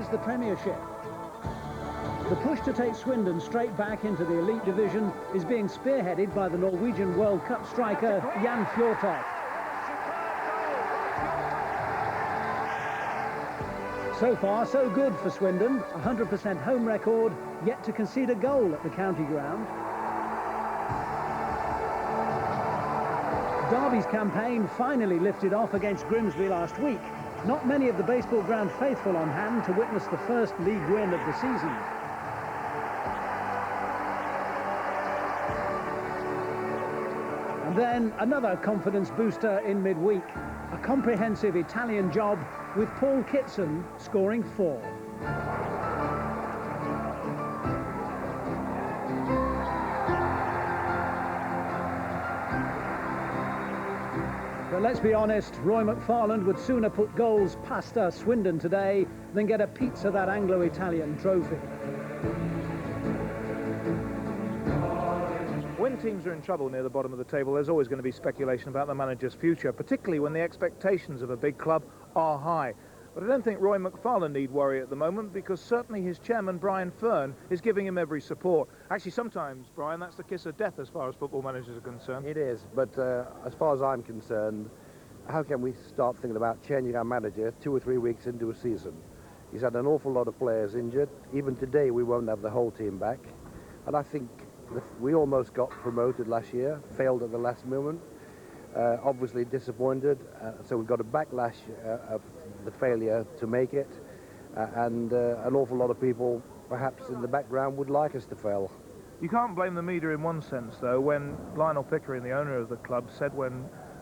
wins the Premiership. The push to take Swindon straight back into the elite division is being spearheaded by the Norwegian World Cup striker Jan Fjortoft. So far, so good for Swindon. 100% home record, yet to concede a goal at the county ground. Derby's campaign finally lifted off against Grimsby last week. Not many of the baseball ground faithful on hand to witness the first league win of the season. And then another confidence booster in midweek. A comprehensive Italian job with Paul Kitson scoring 4. But let's be honest, Roy McFarland would sooner put goals past Swindon today than get a pizza that Anglo-Italian trophy. When teams are in trouble near the bottom of the table, there's always going to be speculation about the manager's future, particularly when the expectations of a big club are high. But I don't think Roy McFarland need worry at the moment, because certainly his chairman, Brian Fern, is giving him every support. Actually, sometimes, Brian, that's the kiss of death as far as football managers are concerned. It is, but as far as I'm concerned, how can we start thinking about changing our manager 2 or 3 weeks into a season? He's had an awful lot of players injured. Even today, we won't have the whole team back. And I think we almost got promoted last year, failed at the last moment. Obviously disappointed, so we've got a backlash of the failure to make it, and an awful lot of people perhaps in the background would like us to fail. You can't blame the media in one sense, though, when Lionel Pickering, the owner of the club, said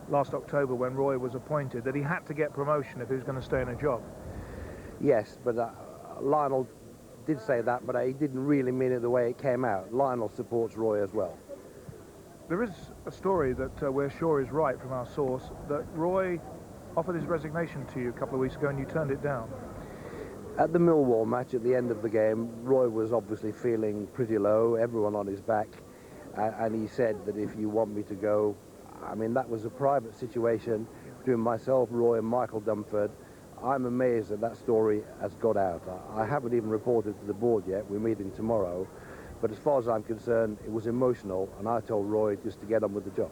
last October when Roy was appointed that he had to get promotion if he was going to stay in a job. Yes, but Lionel did say that, but he didn't really mean it the way it came out. Lionel supports Roy as well. There is a story that we're sure is right from our source, that Roy offered his resignation to you a couple of weeks ago and you turned it down. At the Millwall match at the end of the game, Roy was obviously feeling pretty low, everyone on his back, and he said that if you want me to go, I mean, that was a private situation between myself, Roy and Michael Dumford. I'm amazed that that story has got out. I haven't even reported to the board yet. We're meeting tomorrow. But as far as I'm concerned, it was emotional, and I told Roy just to get on with the job.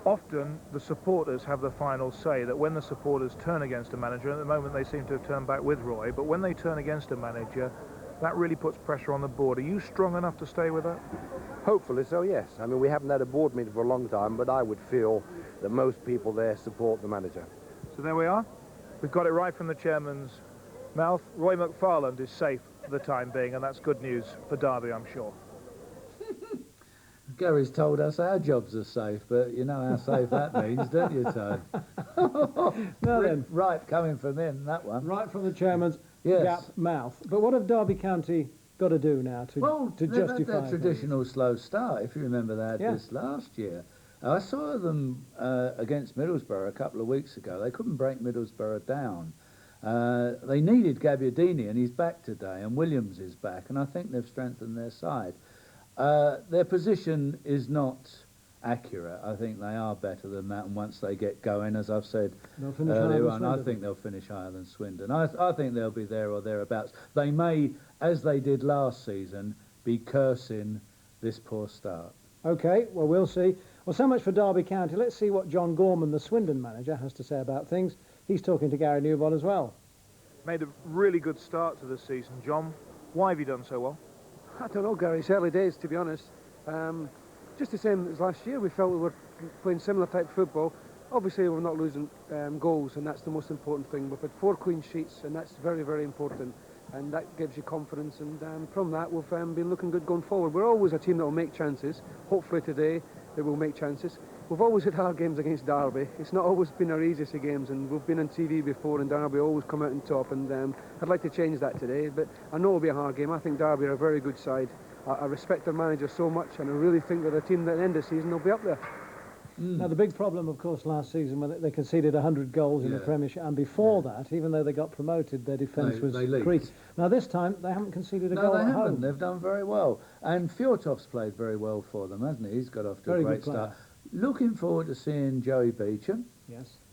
Often the supporters have the final say, that when the supporters turn against a manager, at the moment they seem to have turned back with Roy, but when they turn against a manager, that really puts pressure on the board. Are you strong enough to stay with that? Hopefully so, yes. I mean, we haven't had a board meeting for a long time, but I would feel that most people there support the manager. So there we are. We've got it right from the chairman's mouth. Roy McFarland is safe for the time being, and that's good news for Derby, I'm sure. Gary's told us our jobs are safe, but you know how safe that means, don't you, Toad? Now then, right coming from him, that one. right from the chairman's Yes. mouth. But what have Derby County got to do now to justify their traditional slow start, if you remember they had this last year. I saw them against Middlesbrough a couple of weeks ago. They couldn't break Middlesbrough down. They needed Gabbiadini, and he's back today, and Williams is back, and I think they've strengthened their side. Their position is not accurate. I think they are better than that, and once they get going, as I've said earlier on, I think they'll finish higher than Swindon. I think they'll be there or thereabouts. They may, as they did last season, be cursing this poor start. OK, well, we'll see. Well, so much for Derby County. Let's see what John Gorman, the Swindon manager, has to say about things. He's talking to Gary Newbold as well. Made a really good start to the season, John. Why have you done so well? I don't know, Gary. It's early days, to be honest. Just the same as last year. We felt we were playing similar type football. Obviously, we're not losing goals, and that's the most important thing. We've had 4 clean sheets, and that's very, very important. And that gives you confidence. And from that, we've been looking good going forward. We're always a team that will make chances. Hopefully today, they will make chances. We've always had hard games against Derby. It's not always been our easiest of games, and we've been on TV before, and Derby always come out on top. And I'd like to change that today, but I know it'll be a hard game. I think Derby are a very good side. I respect their manager so much, and I really think that a team that at the end of the season will be up there. Now, the big problem, of course, last season, when they conceded 100 goals in the Premiership, and before that, even though they got promoted, their defence was creased. Now, this time, they haven't conceded a goal at home. No, they haven't. They've done very well. And Fjortoft's played very well for them, hasn't he? He's got off to a great start. Looking forward to seeing Joey Beecham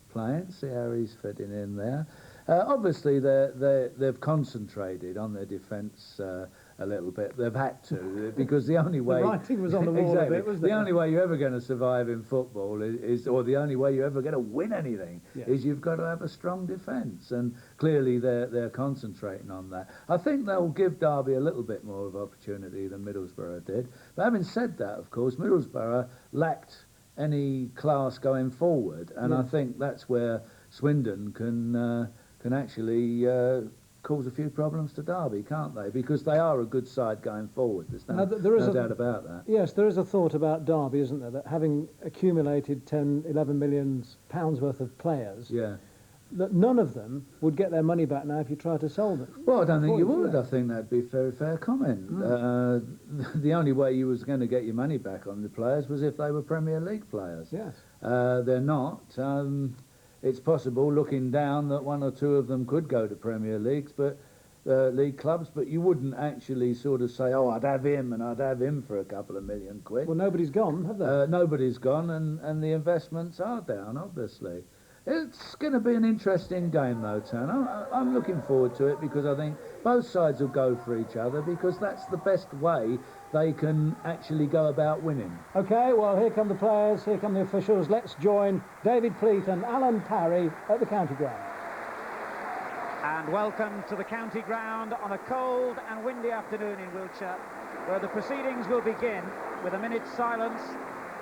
playing, see how he's fitting in there. Obviously, they've concentrated on their defence a little bit. They've had to, because the only way... The writing was on the wall exactly, a bit, wasn't it? The only way you're ever going to survive in football is, or the only way you're ever going to win anything, is you've got to have a strong defence. And clearly they're concentrating on that. I think they'll give Derby a little bit more of opportunity than Middlesbrough did. But having said that, of course, Middlesbrough lacked any class going forward, and I think that's where Swindon can actually cause a few problems to Derby, can't they? Because they are a good side going forward. There's no doubt about that. Yes, there is a thought about Derby, isn't there? That having accumulated 10, 11 million pounds worth of players, that none of them would get their money back now if you try to sell them. Well, I don't think you would. I think that'd be a very fair comment. The only way you was going to get your money back on the players was if they were Premier League players. Yes. They're not. It's possible, looking down, that one or two of them could go to Premier Leagues, but league clubs, but you wouldn't actually sort of say, oh, I'd have him and I'd have him for a couple of million quid. Well, nobody's gone, have they? Nobody's gone, and the investments are down, obviously. It's going to be an interesting game, though, Tan. I'm looking forward to it, because I think both sides will go for each other, because that's the best way they can actually go about winning. OK, well, here come the players, here come the officials. Let's join David Pleat and Alan Parry at the county ground. And welcome to the county ground on a cold and windy afternoon in Wiltshire, where the proceedings will begin with a minute's silence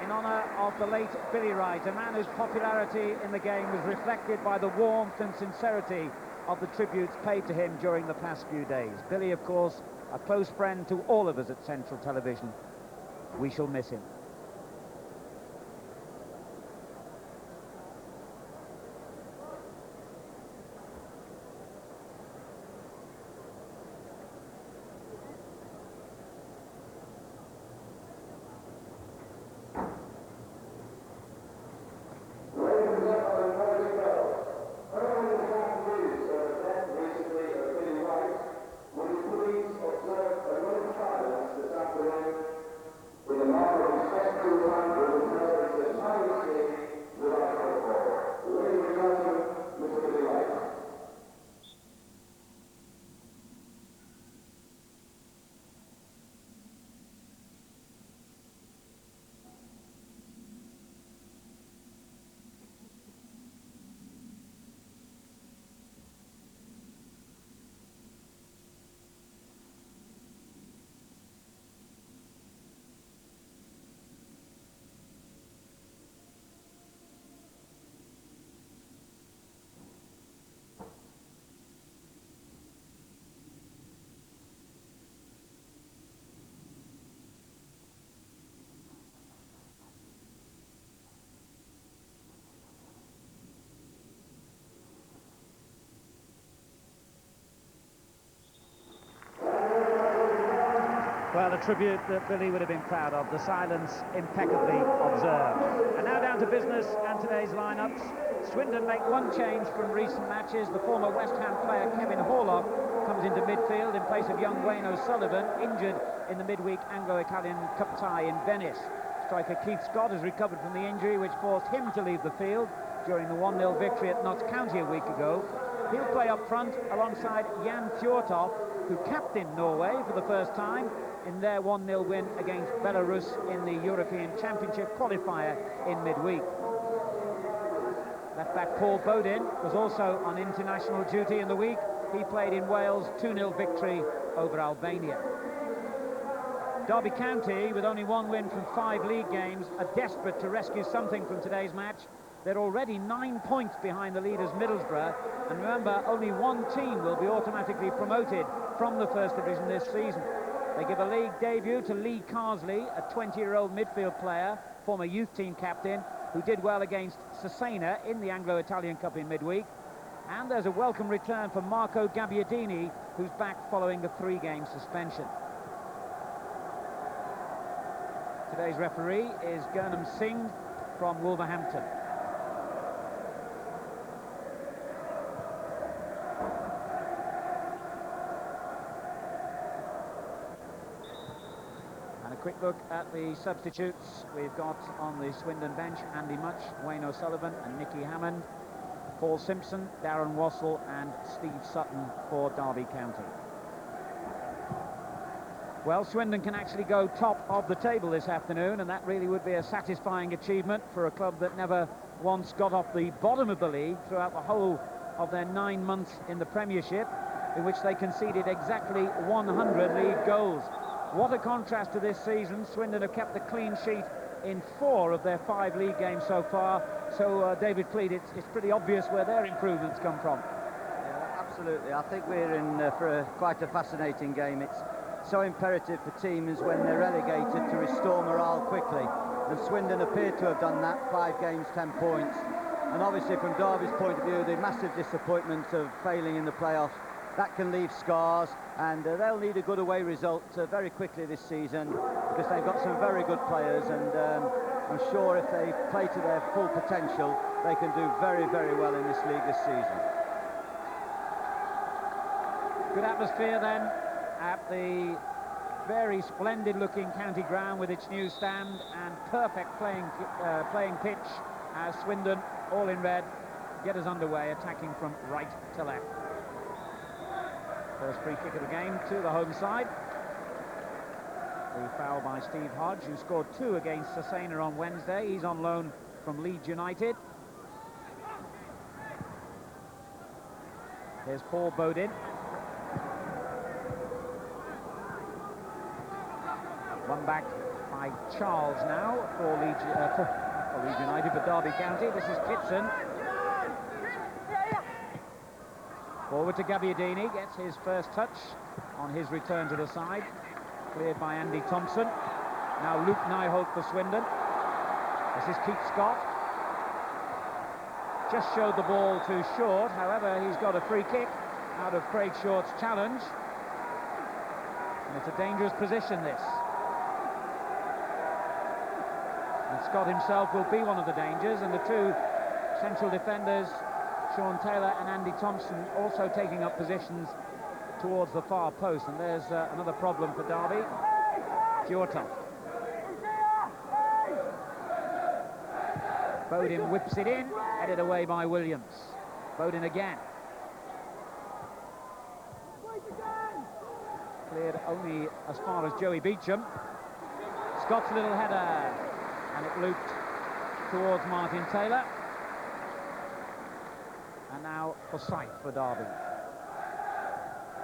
in honour of the late Billy Wright, a man whose popularity in the game was reflected by the warmth and sincerity of the tributes paid to him during the past few days. Billy, of course, a close friend to all of us at Central Television. We shall miss him. Well, a tribute that Billy would have been proud of, the silence impeccably observed. And now down to business and today's lineups. Swindon make one change from recent matches. The former West Ham player Kevin Horlock comes into midfield in place of young Wayne O'Sullivan, injured in the midweek Anglo-Italian Cup tie in Venice. Striker Keith Scott has recovered from the injury which forced him to leave the field during the 1-0 victory at Notts County a week ago. He'll play up front alongside Jan Fjortoft, who captained Norway for the first time in their 1-0 win against Belarus in the European Championship qualifier in midweek. Left-back Paul Bodin was also on international duty in the week. He played in Wales' 2-0 victory over Albania. Derby County, with only one win from 5 league games, are desperate to rescue something from today's match. They're already 9 points behind the leaders Middlesbrough, and remember, only one team will be automatically promoted from the First Division this season. They give a league debut to Lee Carsley, a 20-year-old midfield player, former youth team captain, who did well against Cesena in the Anglo-Italian Cup in midweek. And there's a welcome return for Marco Gabbiadini, who's back following a 3-game suspension. Today's referee is Gurnham Singh from Wolverhampton. Quick look at the substitutes we've got on the Swindon bench. Andy Much, Wayne O'Sullivan and Nicky Hammond. Paul Simpson, Darren Wassell and Steve Sutton for Derby County. Well, Swindon can actually go top of the table this afternoon, and that really would be a satisfying achievement for a club that never once got off the bottom of the league throughout the whole of their 9 months in the Premiership, in which they conceded exactly 100 league goals. What a contrast to this season. Swindon have kept the clean sheet in 4 of their 5 league games so far. So, David Fleet, it's pretty obvious where their improvements come from. Yeah, absolutely. I think we're in for quite a fascinating game. It's so imperative for teams when they're relegated to restore morale quickly. And Swindon appear to have done that. 5 games, 10 points. And obviously from Derby's point of view, the massive disappointment of failing in the playoffs, that can leave scars, and they'll need a good away result very quickly this season, because they've got some very good players, and I'm sure if they play to their full potential, they can do very, very well in this league this season. Good atmosphere then at the very splendid looking county ground with its new stand and perfect playing pitch as Swindon, all in red, get us underway, attacking from right to left. First free kick of the game to the home side. The foul by Steve Hodge, who scored 2 against Cesena on Wednesday. He's on loan from Leeds United. There's Paul Bodin. One back by Charles now for Leeds United, for Derby County. This is Kitson. Forward to Gabbiadini, gets his first touch on his return to the side. Cleared by Andy Thompson. Now Luke Nyholt for Swindon. This is Keith Scott. Just showed the ball too short, however he's got a free kick out of Craig Short's challenge. And it's a dangerous position, this. And Scott himself will be one of the dangers, and the 2 central defenders, Sean Taylor and Andy Thompson, also taking up positions towards the far post, and there's another problem for Derby. Fjortoft. Bodin whips it in, headed away by Williams. Bodin again. Cleared only as far as Joey Beecham. Scott's little header, and it looped towards Martin Taylor. And now Forsyth for Derby.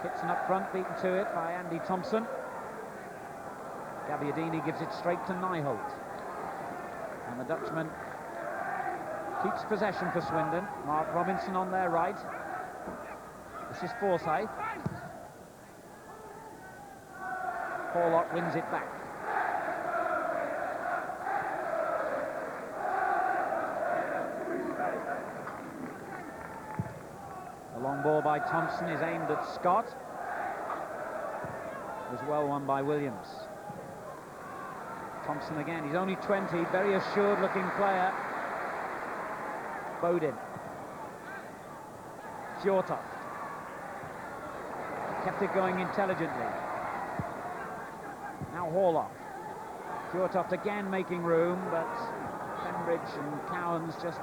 Kitson up front, beaten to it by Andy Thompson. Gabbiadini gives it straight to Nyholt. And the Dutchman keeps possession for Swindon. Mark Robinson on their right. This is Forsyth. Horlock wins it back. The long ball by Thompson is aimed at Scott. It was well won by Williams. Thompson again, he's only 20, very assured looking player. Bodin. Fjortoft. Kept it going intelligently. Now Horlock. Fjortoft again making room, but Pembridge and Cowans just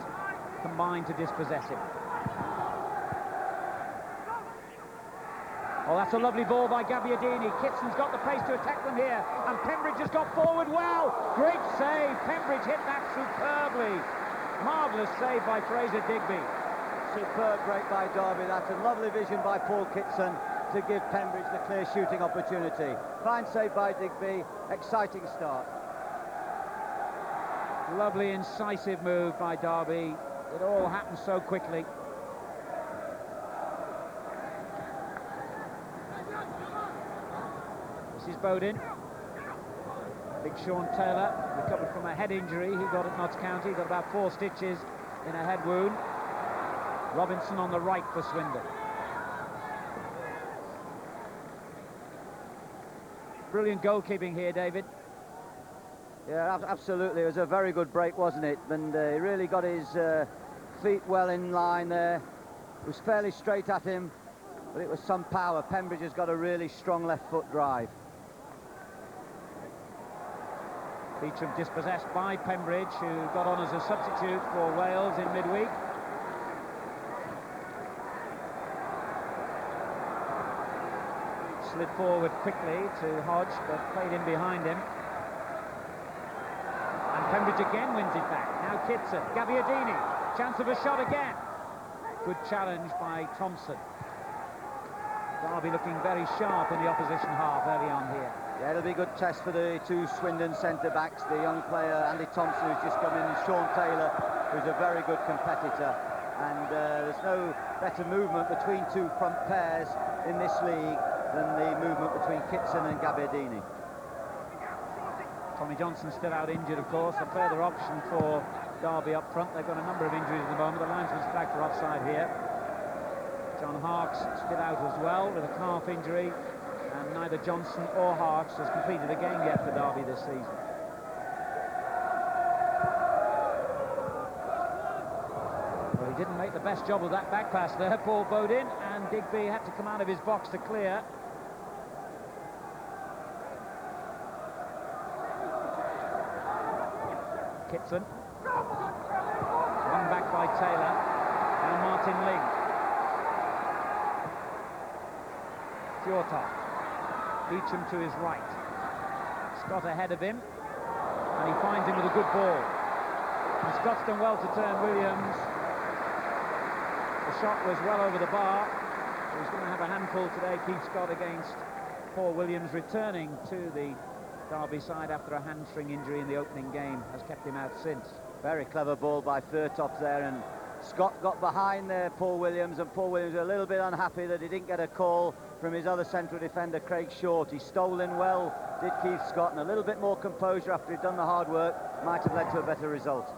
combined to dispossess him. Oh, that's a lovely ball by Gabbiadini. Kitson's got the pace to attack them here, and Pembridge has got forward well. Great save. Pembridge hit that superbly. Marvellous save by Fraser Digby. Superb break by Derby. That's a lovely vision by Paul Kitson to give Pembridge the clear shooting opportunity. Fine save by Digby. Exciting start. Lovely incisive move by Derby. It all happened so quickly. This is Bodin. Big Sean Taylor recovered from a head injury he got at Notts County. Got about 4 stitches in a head wound. Robinson on the right for Swindon. Brilliant goalkeeping here, David. Yeah, absolutely. It was a very good break, wasn't it? And he really got his feet well in line there. It was fairly straight at him, but it was some power. Pembridge has got a really strong left foot drive. Beecham dispossessed by Pembridge, who got on as a substitute for Wales in midweek. slid forward quickly to Hodge, but played in behind him. And Pembridge again wins it back. Now Kitson, Gabbiadini, chance of a shot again. Good challenge by Thompson. Derby looking very sharp in the opposition half early on here. Yeah, it'll be a good test for the two Swindon centre-backs, the young player Andy Thompson, who's just come in, and Sean Taylor, who's a very good competitor. And there's no better movement between two front pairs in this league than the movement between Kitson and Gabbiadini. Tommy Johnson still out injured, of course. A further option for Derby up front. They've got a number of injuries at the moment. The linesman's flagged for offside here. John Harkes still out as well with a calf injury, and neither Johnson or Harkes has completed a game yet for Derby this season. Well, he didn't make the best job of that back pass there, Paul Bodin, and Digby had to come out of his box to clear. Kitson. One back by Taylor. Now Martin Ling. Fjortoft. Beecham to his right. Scott ahead of him. And he finds him with a good ball. And Scott's done well to turn Williams. The shot was well over the bar. He's going to have a handful today, Keith Scott, against Paul Williams, returning to the Derby side after a hamstring injury in the opening game, has kept him out since. Very clever ball by Fjortoft there, and Scott got behind there, Paul Williams, and Paul Williams was a little bit unhappy that he didn't get a call from his other central defender, Craig Short. He stole in well, did Keith Scott, and a little bit more composure after he'd done the hard work might have led to a better result.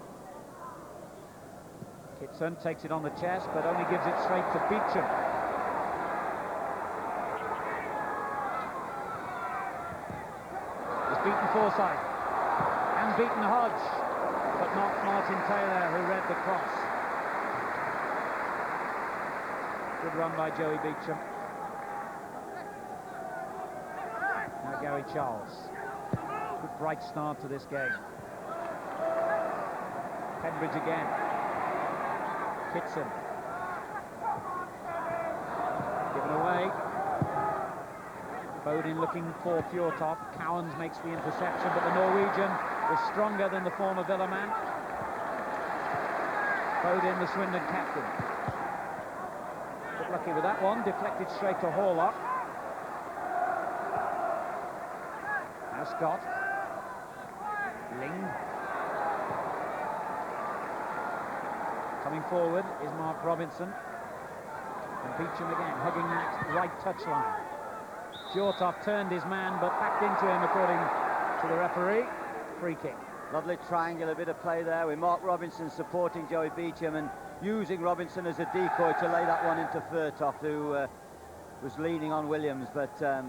Kitson takes it on the chest, but only gives it straight to Beecham. He's beaten Forsyth and beaten Hodge, but not Martin Taylor, who read the cross. Good run by Joey Beecham. Now Gary Charles. Good bright start to this game. Pembridge again. Kitson. Given away. Bodin looking for Fjortoft. Cowans makes the interception, but the Norwegian was stronger than the former Villa man. Bodin, the Swindon captain. Got lucky with that one. Deflected straight to Horlock. Now Scott. Ling. Coming forward is Mark Robinson. And Beecham again, hugging that right touchline. Fjortoft turned his man, but backed into him, according to the referee. Free kick. Lovely triangular bit of play there with Mark Robinson supporting Joey Beecham and using Robinson as a decoy to lay that one into Fjortoft, who was leaning on Williams. But I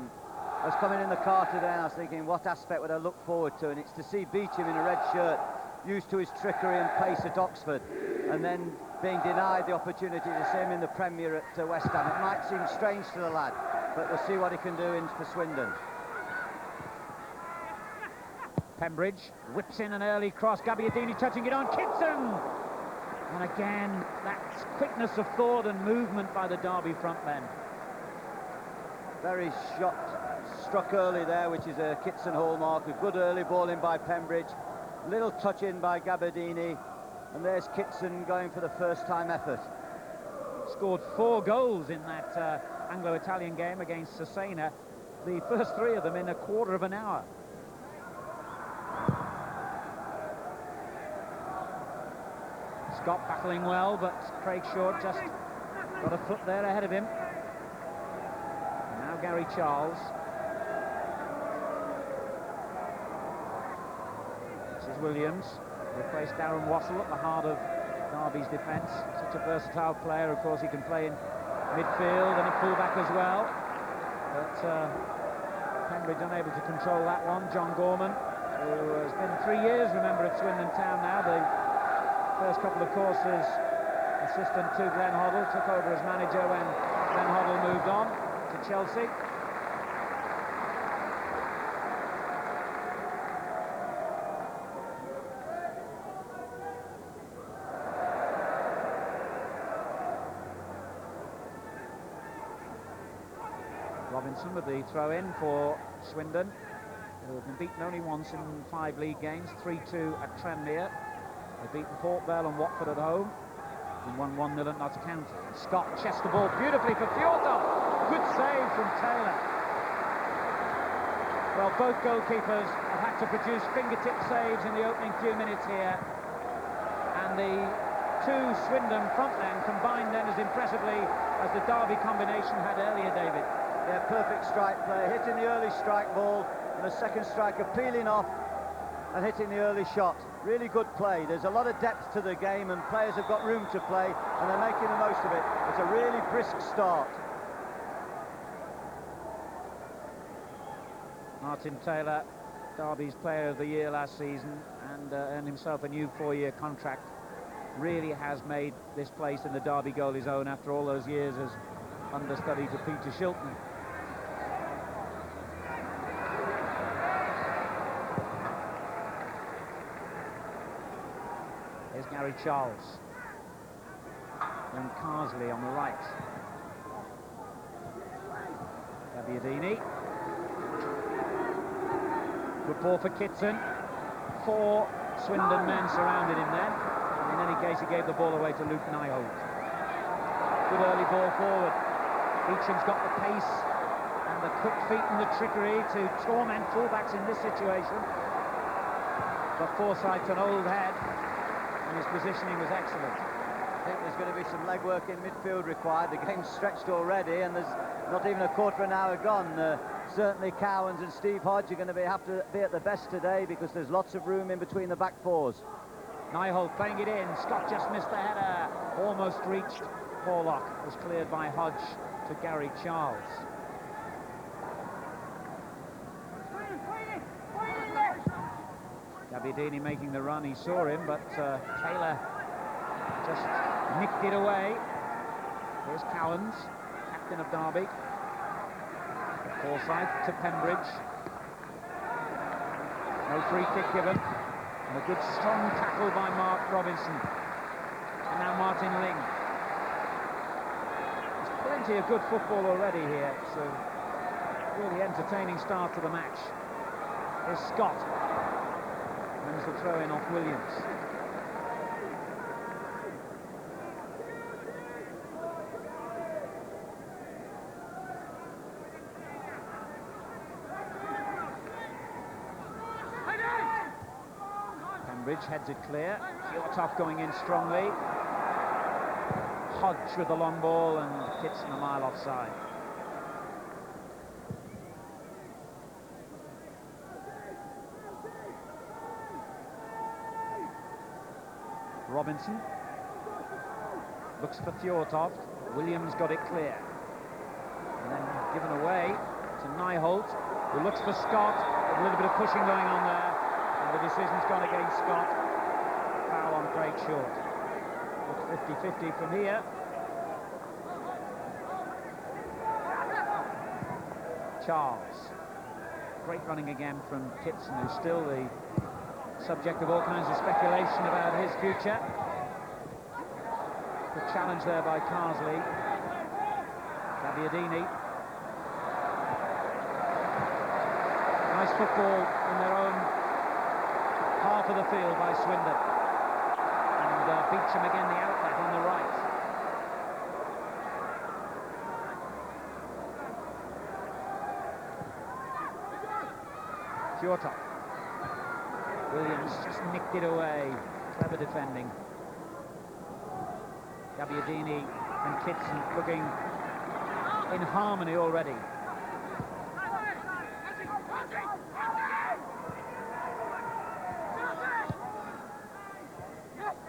was coming in the car today and I was thinking, what aspect would I look forward to? And it's to see Beecham in a red shirt, used to his trickery and pace at Oxford, and then being denied the opportunity to see him in the Premier at West Ham. It might seem strange to the lad, but we'll see what he can do in for Swindon. Pembridge whips in an early cross. Gabbiadini touching it on Kitson. And again, that quickness of thought and movement by the Derby front men. Very shot, struck early there, which is a Kitson hallmark. A good early ball in by Pembridge. Little touch in by Gabbiadini. And there's Kitson going for the first-time effort. Scored 4 goals in that Anglo-Italian game against Cesena. The first 3 of them in a quarter of an hour. Scott battling well, but Craig Short just got a foot there ahead of him. Now Gary Charles. This is Williams. Replaced Darren Wassell at the heart of Derby's defence. Such a versatile player. Of course, he can play in midfield and at fullback as well. But Pembridge unable to control that one. John Gorman, who has been 3 years, remember, at Swindon Town now. The first couple of courses assistant to Glenn Hoddle, took over as manager when Glenn Hoddle moved on to Chelsea. Robinson with the throw-in for Swindon, who have been beaten only once in 5 league games, 3-2 at Tranmere. They've beaten Port Vale and Watford at home, and won 1-0 at Notts County. And Scott chests the ball beautifully for Fjortoft. Good save from Taylor. Well, both goalkeepers have had to produce fingertip saves in the opening few minutes here, and the two Swindon frontmen combined then as impressively as the Derby combination had earlier, David. Yeah, perfect strike play, hitting the early strike ball, and the second striker peeling off and hitting the early shot. Really good play. There's a lot of depth to the game, and players have got room to play, and they're making the most of it. It's a really brisk start. Martin Taylor, Derby's Player of the Year last season, and earned himself a new 4-year contract. Really has made this place in the Derby goal his own after all those years as understudy to Peter Shilton. Here's Gary Charles. Then Carsley on the right. Gabbiadini. Good ball for Kitson. 4 Swindon men surrounded him then. And in any case, he gave the ball away to Luke Nyholt. Good early ball forward. Beecham's got the pace and the quick feet and the trickery to torment fullbacks in this situation. But Forsyth's an old head, and his positioning was excellent. I think there's going to be some legwork in midfield required. The game's stretched already, and there's not even a quarter of an hour gone. Certainly Cowans and Steve Hodge are going to have to be at the best today, because there's lots of room in between the back fours. Nyholt playing it in. Scott just missed the header. Almost reached. Porlock was cleared by Hodge to Gary Charles. Gabbiadini making the run. He saw him, but Taylor just nicked it away. Here's Cowans, captain of Derby. Forsyth to Pembridge. No free kick given. And a good strong tackle by Mark Robinson. And now Martin Ling. There's plenty of good football already here. It's a really entertaining start to the match. Here's Scott. Wins the throw in off Williams. Pembridge heads it clear. Fjortoft going in strongly. Hodge with the long ball, and Kitson a mile offside. Robinson looks for Fjortoft. Williams got it clear, and then given away to Nyholt, who looks for Scott. A little bit of pushing going on there, and the decision's gone against Scott. Foul on Craig Short. Looks 50-50 from here. Charles. Great running again from Kitson, who's still the subject of all kinds of speculation about his future. Good challenge there by Carsley. Gabbiadini. Nice football in their own half of the field by Swindon. And Beecham again the outlet on the right. Fjortoft. Williams just nicked it away. Clever defending. Gabbiadini and Kitson looking in harmony already.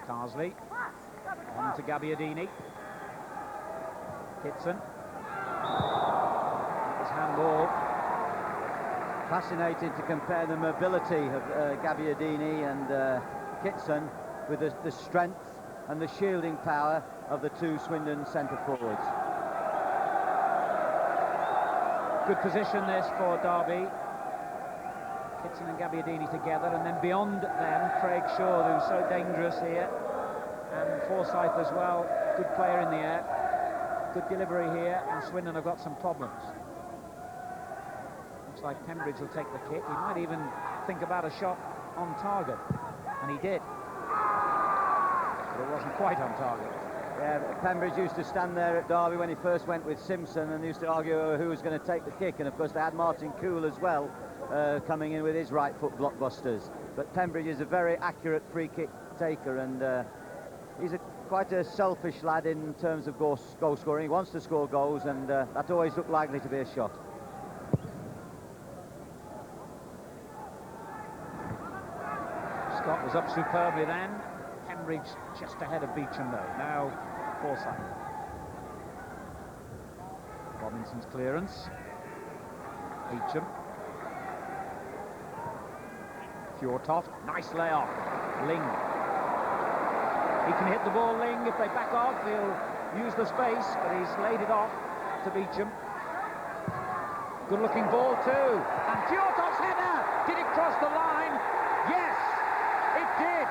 Carsley on to Gabbiadini. Kitson. His handball. Fascinating to compare the mobility of Gabbiadini and Kitson with the strength and the shielding power of the two Swindon centre forwards. Good position this for Derby. Kitson and Gabbiadini together, and then beyond them, Craig Shaw, who's so dangerous here, and Forsyth as well. Good player in the air. Good delivery here, and Swindon have got some problems. Looks like Pembridge will take the kick. He might even think about a shot on target, and he did. But it wasn't quite on target. Yeah, Pembridge used to stand there at Derby when he first went with Simpson and used to argue over who was going to take the kick, and of course they had Martin Cool as well coming in with his right foot blockbusters. But Pembridge is a very accurate free kick taker, and he's quite a selfish lad in terms of goal scoring. He wants to score goals, and that always looked likely to be a shot. Scott was up superbly then. Pembridge just ahead of Beecham though. Now Forsyth. Robinson's clearance. Beecham. Fjortoft, nice layoff. Ling. He can hit the ball, Ling. If they back off, he'll use the space, but he's laid it off to Beecham. Good-looking ball too. And Fjortoft's header! Did it cross the line? Yes, it did.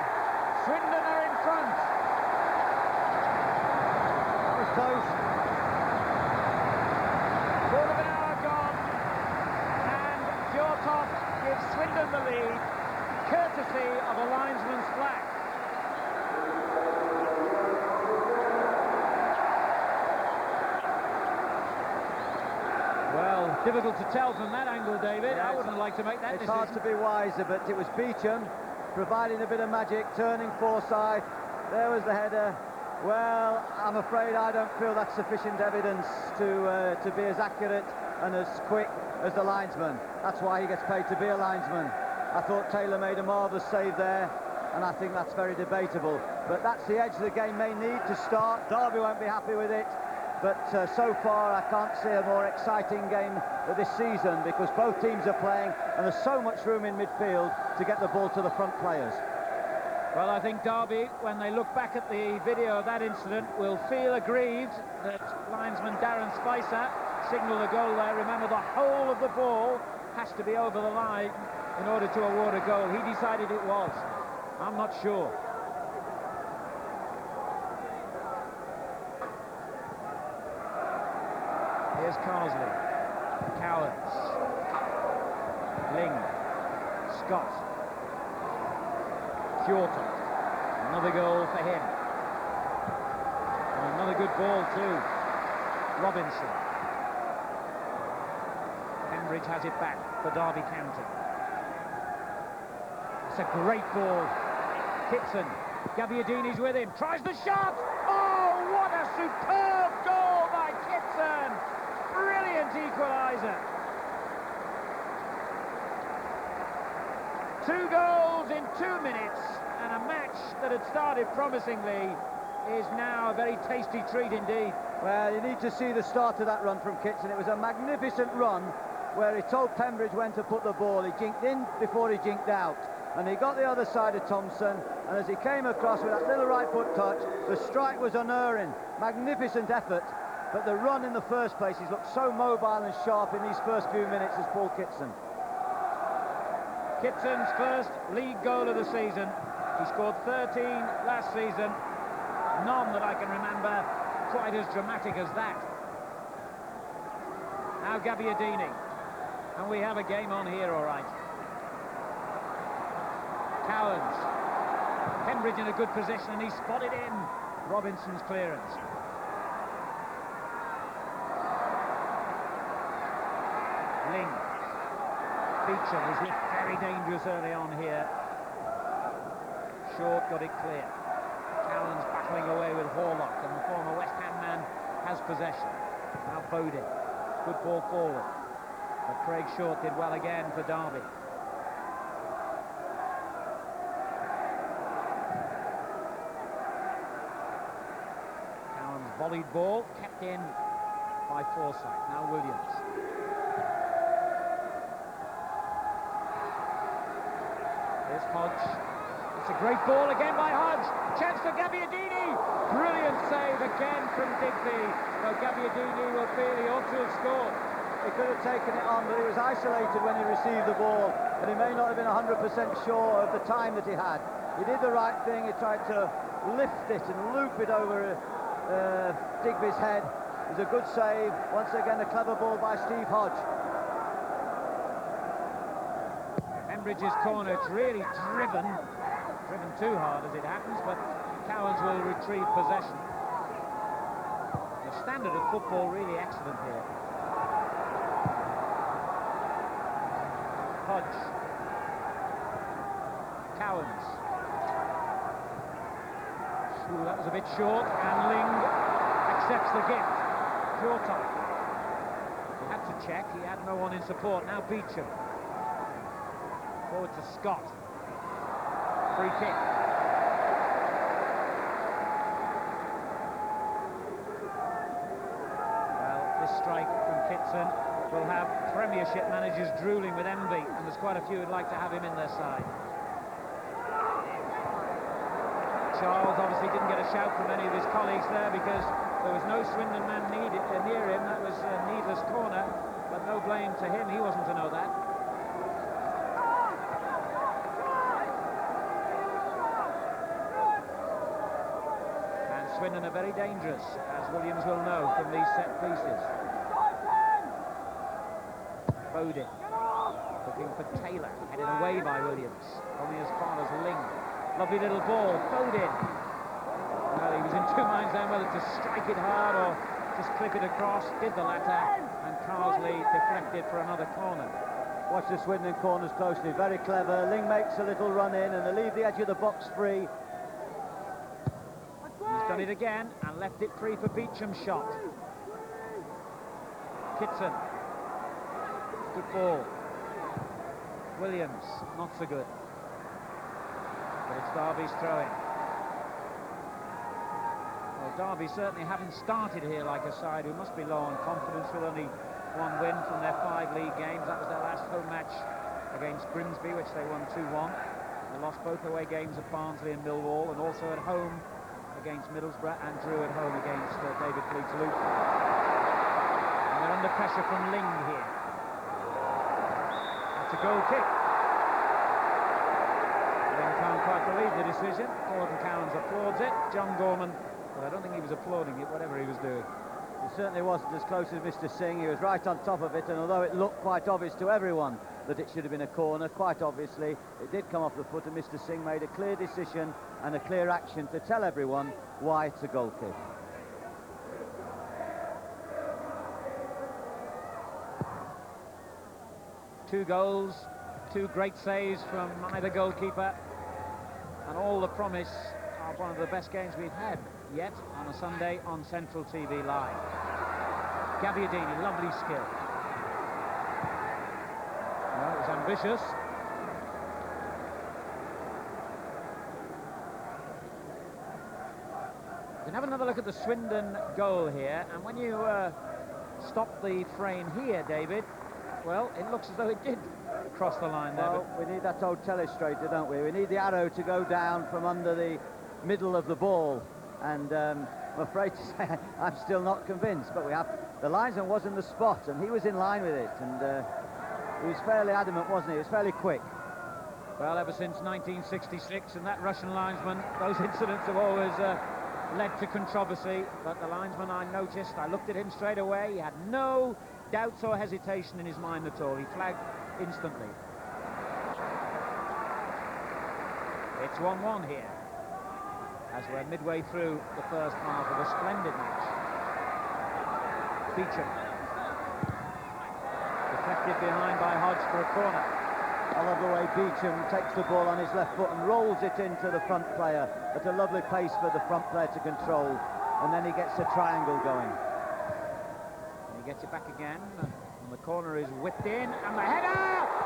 Swindon are in front. That was close. Quarter of an hour gone, and Fjortoft gives Swindon the lead, courtesy of a linesman's flag. Well, difficult to tell from that angle, David. Yeah, I wouldn't like to make that It's decision. hard to be wiser, but it was Beecham providing a bit of magic, turning Forsyth. There was the header. Well, I'm afraid I don't feel that's sufficient evidence to be as accurate and as quick as the linesman. That's why he gets paid to be a linesman. I thought Taylor made a marvellous save there, and I think that's very debatable. But that's the edge the game may need to start. Derby won't be happy with it. But so far, I can't see a more exciting game this season, because both teams are playing, and there's so much room in midfield to get the ball to the front players. Well, I think Derby, when they look back at the video of that incident, will feel aggrieved that linesman Darren Spicer signalled a goal there. Remember, the whole of the ball has to be over the line in order to award a goal. He decided it was. I'm not sure. Here's Carsley. Cowards. Ling. Scott. Fjortoft. Another goal for him. And another good ball too. Robinson. Pembridge has it back for Derby County. It's a great ball. Kitson. Gabbiadini's with him. Tries the shot. Oh, what a superb goal by Kitson. Brilliant equaliser. 2 goals in 2 minutes, and a match that had started promisingly is now a very tasty treat indeed. Well, you need to see the start of that run from Kitson. It was a magnificent run where he told Pembridge when to put the ball. He jinked in before he jinked out, and he got the other side of Thompson, and as he came across with that little right foot touch, the strike was unerring. Magnificent effort, but the run in the first place, he's looked so mobile and sharp in these first few minutes as Paul Kitson. Kitson's first league goal of the season. He scored 13 last season. None that I can remember quite as dramatic as that. Now Gabbiadini. And we have a game on here, all right. Cowards. Pembridge in a good position, and he spotted in Robinson's clearance. Ling. Beecham was looked very dangerous early on here. Short got it clear. Callan's battling away with Horlock, and the former West Ham man has possession. Now Bowden. Good ball forward. But Craig Short did well again for Derby. Callan's volleyed ball, kept in by Forsyth. Now Williams. Here's Hodge. It's a great ball again by Hodge. Chance for Gabbiadini. Brilliant save again from Digby. So Gabbiadini will feel he ought to have scored. He could have taken it on, but he was isolated when he received the ball, and he may not have been 100% sure of the time that he had. He did the right thing. He tried to lift it and loop it over Digby's head. It was a good save. Once again, a clever ball by Steve Hodge. Bembridge's corner. It's really driven too hard as it happens, but Cowans will retrieve possession. The standard of football really excellent here. Hodge. Cowans. Ooh, that was a bit short, and Ling accepts the gift. Fjortoft. He had to check, he had no one in support. Now Beecham. Forward to Scott. Free kick. Well, this strike from Kitson will have Premiership managers drooling with envy, and there's quite a few who'd like to have him in their side. Charles obviously didn't get a shout from any of his colleagues there because there was no Swindon man near him. That was a needless corner, but no blame to him. He wasn't to know that. And Swindon are very dangerous, as Williams will know from these set pieces. Foden looking for Taylor, headed away by Williams, only as far as Ling. Lovely little ball, Foden. Well, he was in two minds then whether to strike it hard or just clip it across. Did the latter, and Carsley deflected for another corner. Watch the Swindon corners closely, very clever. Ling makes a little run in and they leave the edge of the box free. He's done it again and left it free for Beecham's shot. Kitson. Good ball. Williams, not so good. But it's Derby's throw-in. Well, Derby certainly haven't started here like a side who must be low on confidence with only one win from their 5 league games. That was their last home match against Grimsby, which they won 2-1. They lost both away games at Barnsley and Millwall, and also at home against Middlesbrough, and drew at home against David Fleet's Luton. And they're under pressure from Ling here. That's a goal kick. Ling can't quite believe the decision. Gordon Cowans applauds it. John Gorman, but I don't think he was applauding it, whatever he was doing. He certainly wasn't as close as Mr. Singh. He was right on top of it, and although it looked quite obvious to everyone that it should have been a corner, quite obviously it did come off the foot, and Mr. Singh made a clear decision and a clear action to tell everyone why it's a goal kick. Two goals, two great saves from either goalkeeper, and all the promise of one of the best games we've had yet on a Sunday on Central TV Live. Gabbiadini, lovely skill. Well, it was ambitious. We can have another look at the Swindon goal here, and when you stop the frame here, David, well, it looks as though it did cross the line there. Well, we need that old telestrator, don't we? We need the arrow to go down from under the middle of the ball, and I'm afraid to say I'm still not convinced, but we have... The linesman was in the spot, and he was in line with it, and he was fairly adamant, wasn't he? He was fairly quick. Well, ever since 1966 and that Russian linesman, those incidents have always led to controversy, but the linesman, I noticed, I looked at him straight away, he had no doubts or hesitation in his mind at all. He flagged instantly. It's 1-1 here, as we're midway through the first half of a splendid match. Beecham. Deflected behind by Hodge for a corner. I love the way Beecham takes the ball on his left foot and rolls it into the front player at a lovely pace for the front player to control, and then he gets a triangle going. And he gets it back again, and the corner is whipped in, and the header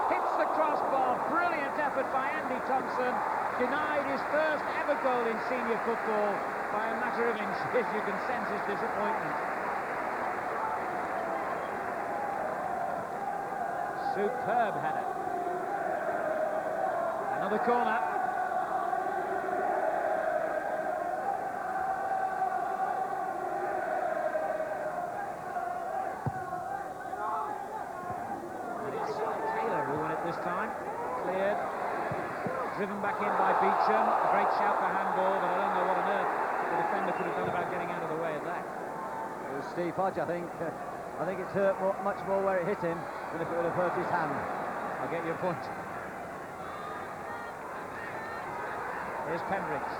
hits the crossbar. Brilliant effort by Andy Thompson. Denied his first ever goal in senior football by a matter of inches. You can sense his disappointment. Superb header. Another corner. And it's Taylor who won it this time. Cleared. Driven back in by Beecham. A great shout for handball, but I don't know what on earth the defender could have done about getting out of the way of that. It was Steve Hodge, I think. I think it's hurt much more where it hit him than if it would have hurt his hand. I get your point. Here's Pembridge.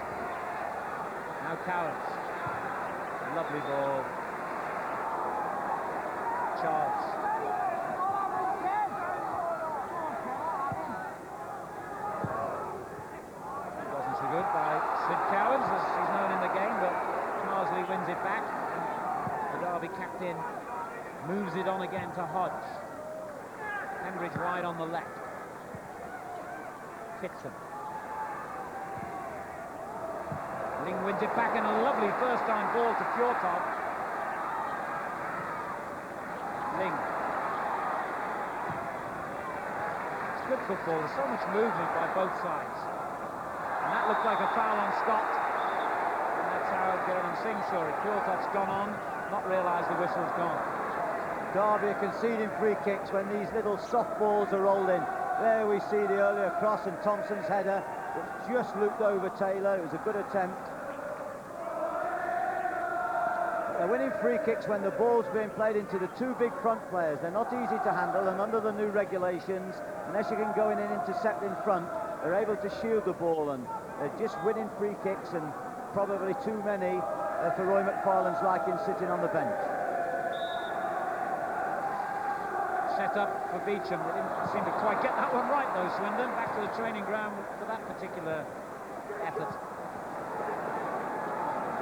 Now Cowans. Lovely ball. Charles. That wasn't so good by Sid Cowans, as he's known in the game, but Carsley wins it back. The Derby captain moves it on again to Hodge. Pembridge wide on the left. Kitson. Ling wins it back, and a lovely first-time ball to Fjortoft. Ling. It's good football. There's so much movement by both sides. And that looked like a foul on Scott. And that's how Gillingham Singh saw it. Fjortoft's gone on, not realised the whistle's gone. Derby are conceding free kicks when these little soft balls are rolled in. There we see the earlier cross and Thompson's header. It just looped over Taylor. It was a good attempt. They're winning free kicks when the ball's being played into the two big front players. They're not easy to handle, and under the new regulations, unless you can go in and intercept in front, they're able to shield the ball, and they're just winning free kicks, and probably too many for Roy McFarlane's liking sitting on the bench. Set up for Beecham. They didn't seem to quite get that one right, though, Swindon. Back to the training ground for that particular effort.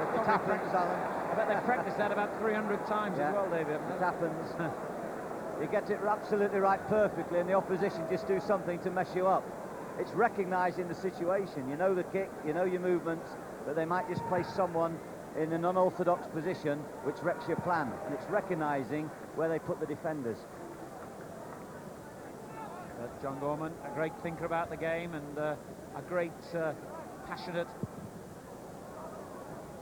It happens, Alan. I bet they've practiced that about 300 times as well, David. It happens. You get it absolutely right perfectly, and the opposition just do something to mess you up. It's recognising the situation. You know the kick, you know your movements, but they might just place someone in an unorthodox position, which wrecks your plan. And it's recognising where they put the defenders. John Gorman, a great thinker about the game, and a great passionate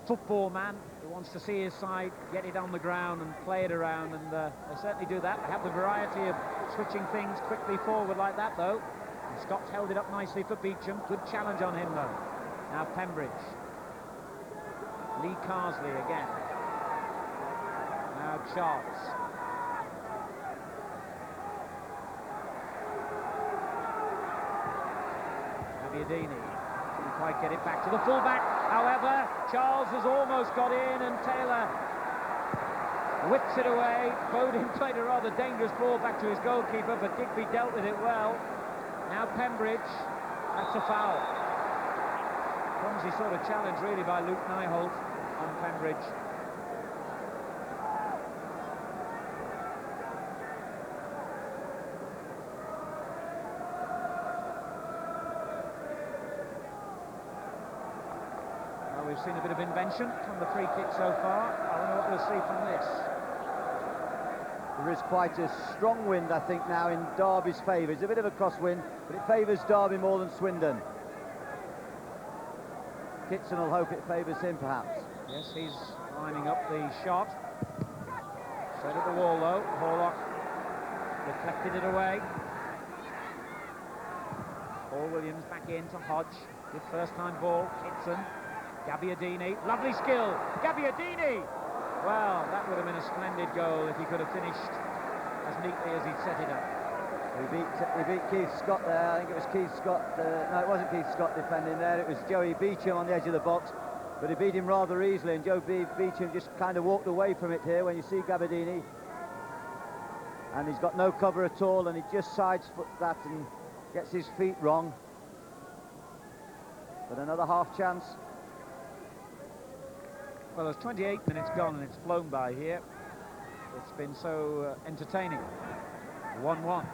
football man who wants to see his side get it on the ground and play it around, and they certainly do that. They have the variety of switching things quickly forward like that, though. And Scott's held it up nicely for Beecham. Good challenge on him, though. Now Pembridge. Lee Carsley again. Now Charles. Gabiadini didn't quite get it back to the fullback. However, Charles has almost got in, and Taylor whips it away. Bodin played a rather dangerous ball back to his goalkeeper, but Digby dealt with it well. Now Pembridge, that's a foul. Clumsy sort of challenge really by Luke Nyholt on Pembridge. We've seen a bit of invention from the free kick so far. I don't know what we'll see from this. There is quite a strong wind, I think, now in Derby's favour. It's a bit of a crosswind, but it favours Derby more than Swindon. Kitson will hope it favours him, perhaps. Yes, he's lining up the shot. Straight at the wall, though. Horlock deflected it away. Paul Williams back in to Hodge. Good first-time ball. Kitson. Gabiadini, lovely skill, Gabiadini! Well, that would have been a splendid goal if he could have finished as neatly as he'd set it up. He beat Keith Scott there. I think it was Keith Scott, no, it wasn't Keith Scott defending there, it was Joey Beecham on the edge of the box, but he beat him rather easily, and Joe Beecham just kind of walked away from it here when you see Gabiadini. And he's got no cover at all, and he just sidesteps that and gets his feet wrong. But another half chance. Well, there's 28 minutes gone and it's flown by here. It's been so entertaining. 1-1.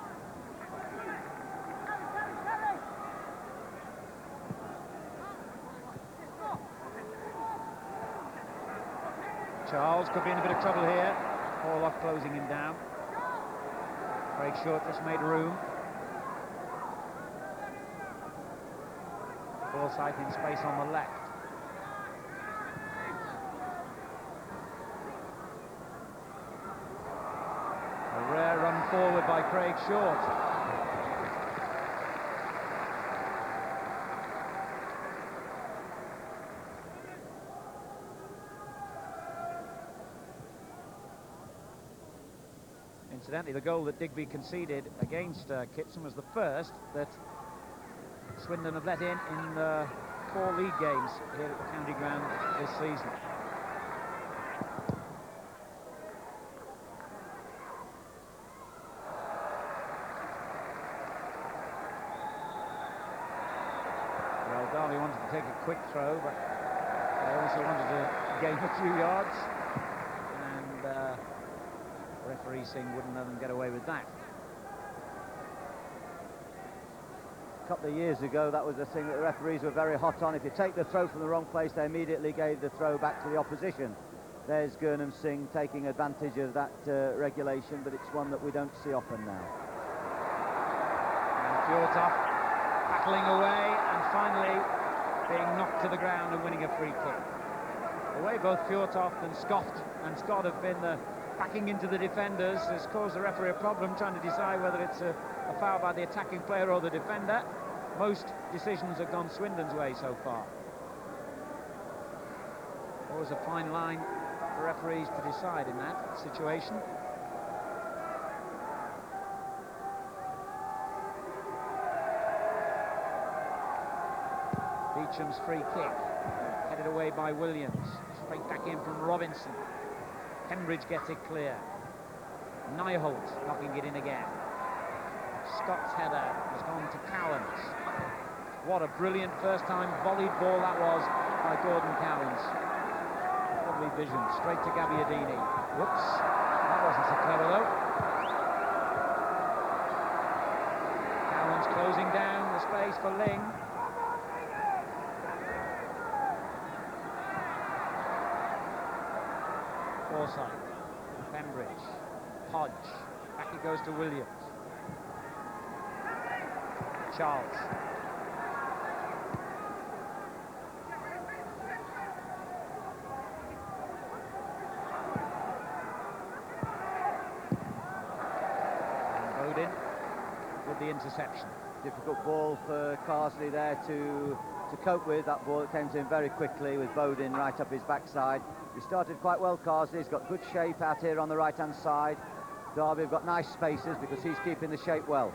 Charles could be in a bit of trouble here. Horlock closing him down. Craig Short just made room. Forsyth in space on the left. A rare run forward by Craig Short. Incidentally, the goal that Digby conceded against Kitson was the first that Swindon have let in 4 league games here at the county ground this season. Well, Derby wanted to take a quick throw, but they also wanted to gain a few yards, and referee Singh wouldn't let them get away with that. A couple of years ago, that was the thing that the referees were very hot on. If you take the throw from the wrong place, they immediately gave the throw back to the opposition. There's Gurnham Singh taking advantage of that regulation, but it's one that we don't see often now. And Fjortoft battling away and finally being knocked to the ground and winning a free kick. The way both Fjortoft and Scott have been backing into the defenders has caused the referee a problem trying to decide whether it's a foul by the attacking player or the defender. Most decisions have gone Swindon's way so far. Always a fine line for referees to decide in that situation. Beecham's free kick, headed away by Williams. Straight back in from Robinson. Pembridge gets it clear. Nyholt knocking it in again. Scott's header has gone to Cowans. What a brilliant first-time volleyed ball that was by Gordon Cowans. Lovely vision, straight to Gabbiadini. Whoops, that wasn't so clever though. Cowans closing down the space for Ling. Forsyth, Pembridge, Hodge, back it goes to Williams. Charles. And Bodin with the interception. Difficult ball for Carsley there to cope with. That ball came to him very quickly with Bodin right up his backside. He started quite well, Carsley. He's got good shape out here on the right-hand side. Derby have got nice spaces because he's keeping the shape well.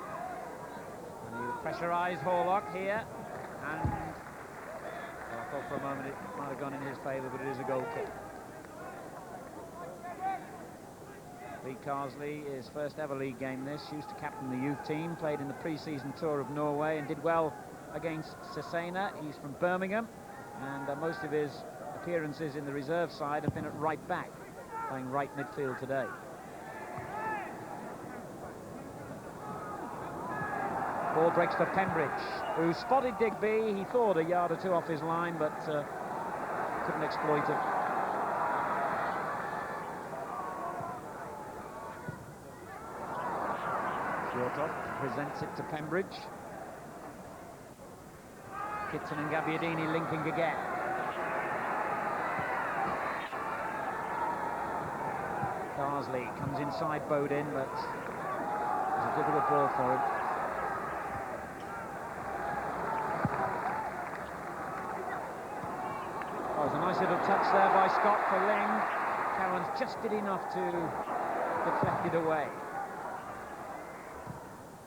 And he pressurised Horlock here, and well, I thought for a moment it might have gone in his favour, but it is a goal kick. Lee Carsley, his first ever league game this, used to captain the youth team, played in the pre-season tour of Norway and did well against Cesena. He's from Birmingham, and most of his appearances in the reserve side have been at right back, playing right midfield today. Ball breaks for Pembridge, who spotted Digby. He thought a yard or two off his line, but couldn't exploit it. Fjortoft presents it to Pembridge. Kitson and Gabbiadini linking again. Carsley comes inside Bodin, but it's a difficult ball for him. Oh, it's a nice little touch there by Scott for Ling. Cowans just did enough to deflect it away.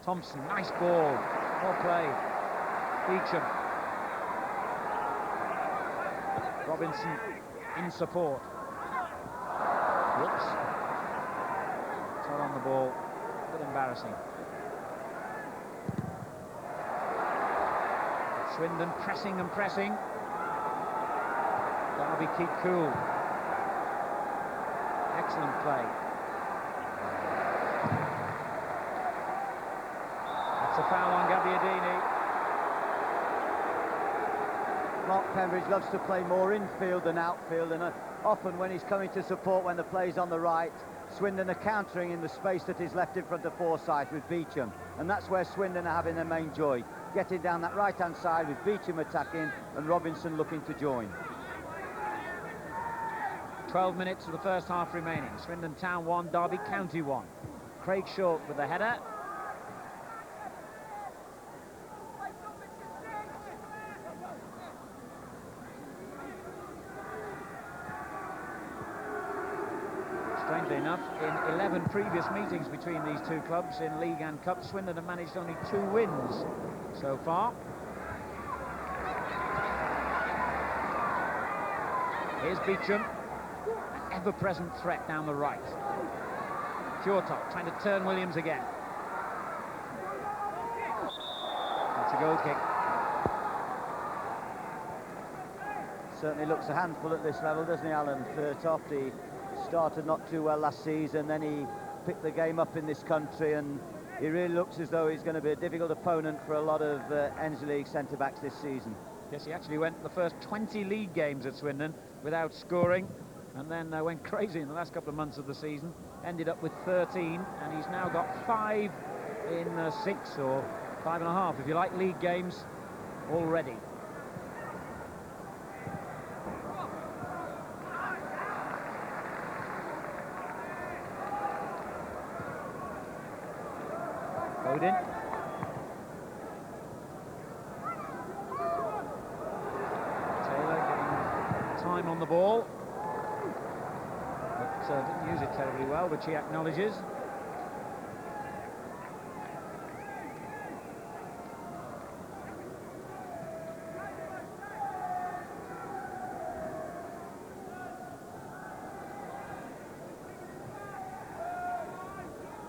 Thompson, nice ball. Well played. Beecham. Robinson in support. Whoops. Not on the ball. A bit embarrassing. Swindon pressing and pressing. Derby keep cool. Excellent play. That's a foul on Gabbiadini. Mark Pembridge loves to play more infield than outfield, and often when he's coming to support when the play's on the right, Swindon are countering in the space that is left in front of Forsyth with Beecham, and that's where Swindon are having their main joy, getting down that right-hand side with Beecham attacking and Robinson looking to join. 12 minutes of the first half remaining. Swindon Town 1, Derby County 1. Craig Short with the header. Strangely enough, in 11 previous meetings between these two clubs in League and Cup, Swindon have managed only 2 wins so far. Here's Beecham, an ever-present threat down the right. Fjortoft trying to turn Williams again. That's a goal kick. Certainly looks a handful at this level, doesn't he, Alan? Fjortoft, he started not too well last season, then he picked the game up in this country, and he really looks as though he's going to be a difficult opponent for a lot of English League centre-backs this season. Yes, he actually went the first 20 league games at Swindon without scoring, and then went crazy in the last couple of months of the season. Ended up with 13, and he's now got 5 in 6 or 5.5, if you like, league games already. Odin. Taylor getting time on the ball, but didn't use it terribly well, which he acknowledges.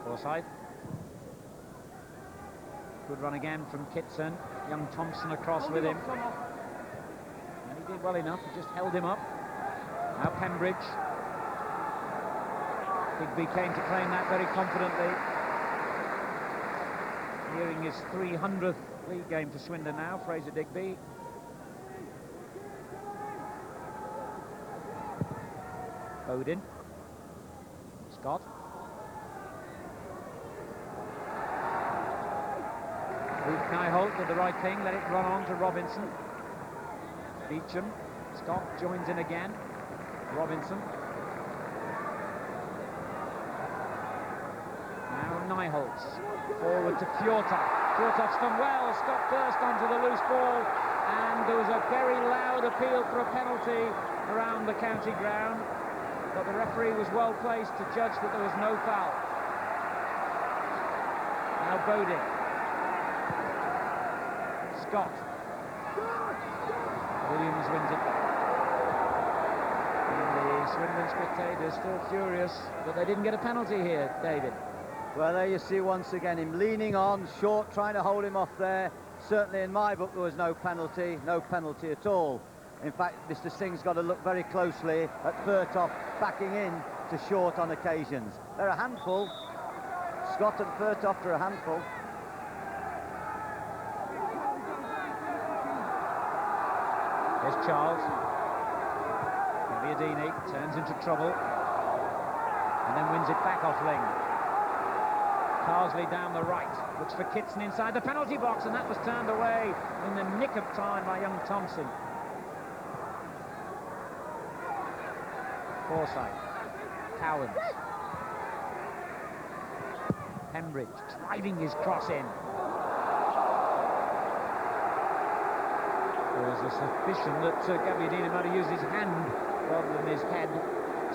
Forsyth. Good run again from Kitson. Young Thompson across with him. And he did well enough, he just held him up. Now Pembridge. Digby came to claim that very confidently. Nearing his 300th league game for Swindon now, Fraser Digby. Odin. Scott. Nyholt did the right thing, let it run on to Robinson. Beecham. Scott joins in again. Robinson. Now Nyholt. Forward to Fjortoft. Fjortoft's done well. Scott burst onto the loose ball, and there was a very loud appeal for a penalty around the county ground, but the referee was well placed to judge that there was no foul. Now Bodin. Scott. Williams wins it. And the Swindon spectators still furious that they didn't get a penalty here, David. Well, there you see once again him leaning on, Short trying to hold him off there. Certainly in my book there was no penalty at all. In fact, Mr. Singh's got to look very closely at Fjortoft backing in to Short on occasions. They're a handful. Scott and Fjortoft are a handful. Here's Charles. Gagliardini turns into trouble and then wins it back off Ling. Carsley down the right, looks for Kitson inside the penalty box, and that was turned away in the nick of time by young Thompson. Forsyth. Cowans. Pembridge driving his cross in. There was a suspicion that Gagliardini might have used his hand rather than his head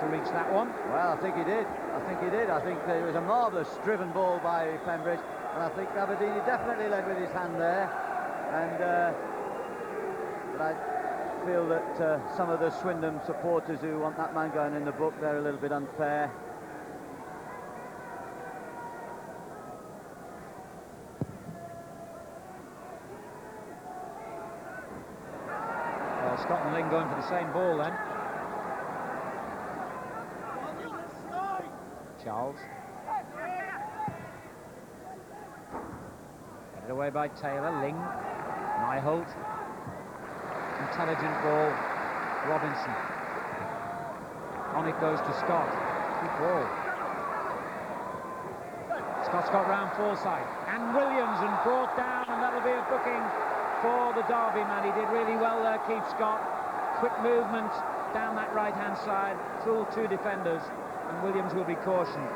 to reach that one. Well, I think he did. I think there was a marvellous driven ball by Pembridge, and I think Gagliardini definitely led with his hand there. And but I feel that some of the Swindon supporters who want that man going in the book, they're a little bit unfair. Scott and Ling going for the same ball then. Charles. Headed away by Taylor. Ling. Nyholt. Intelligent ball. Robinson. On it goes to Scott. Good ball. Scott's got round Forsyth. And Williams, and brought down, and that'll be a booking for the Derby man. He did really well there, Keith Scott. Quick movement down that right-hand side, fooled 2 defenders, and Williams will be cautioned.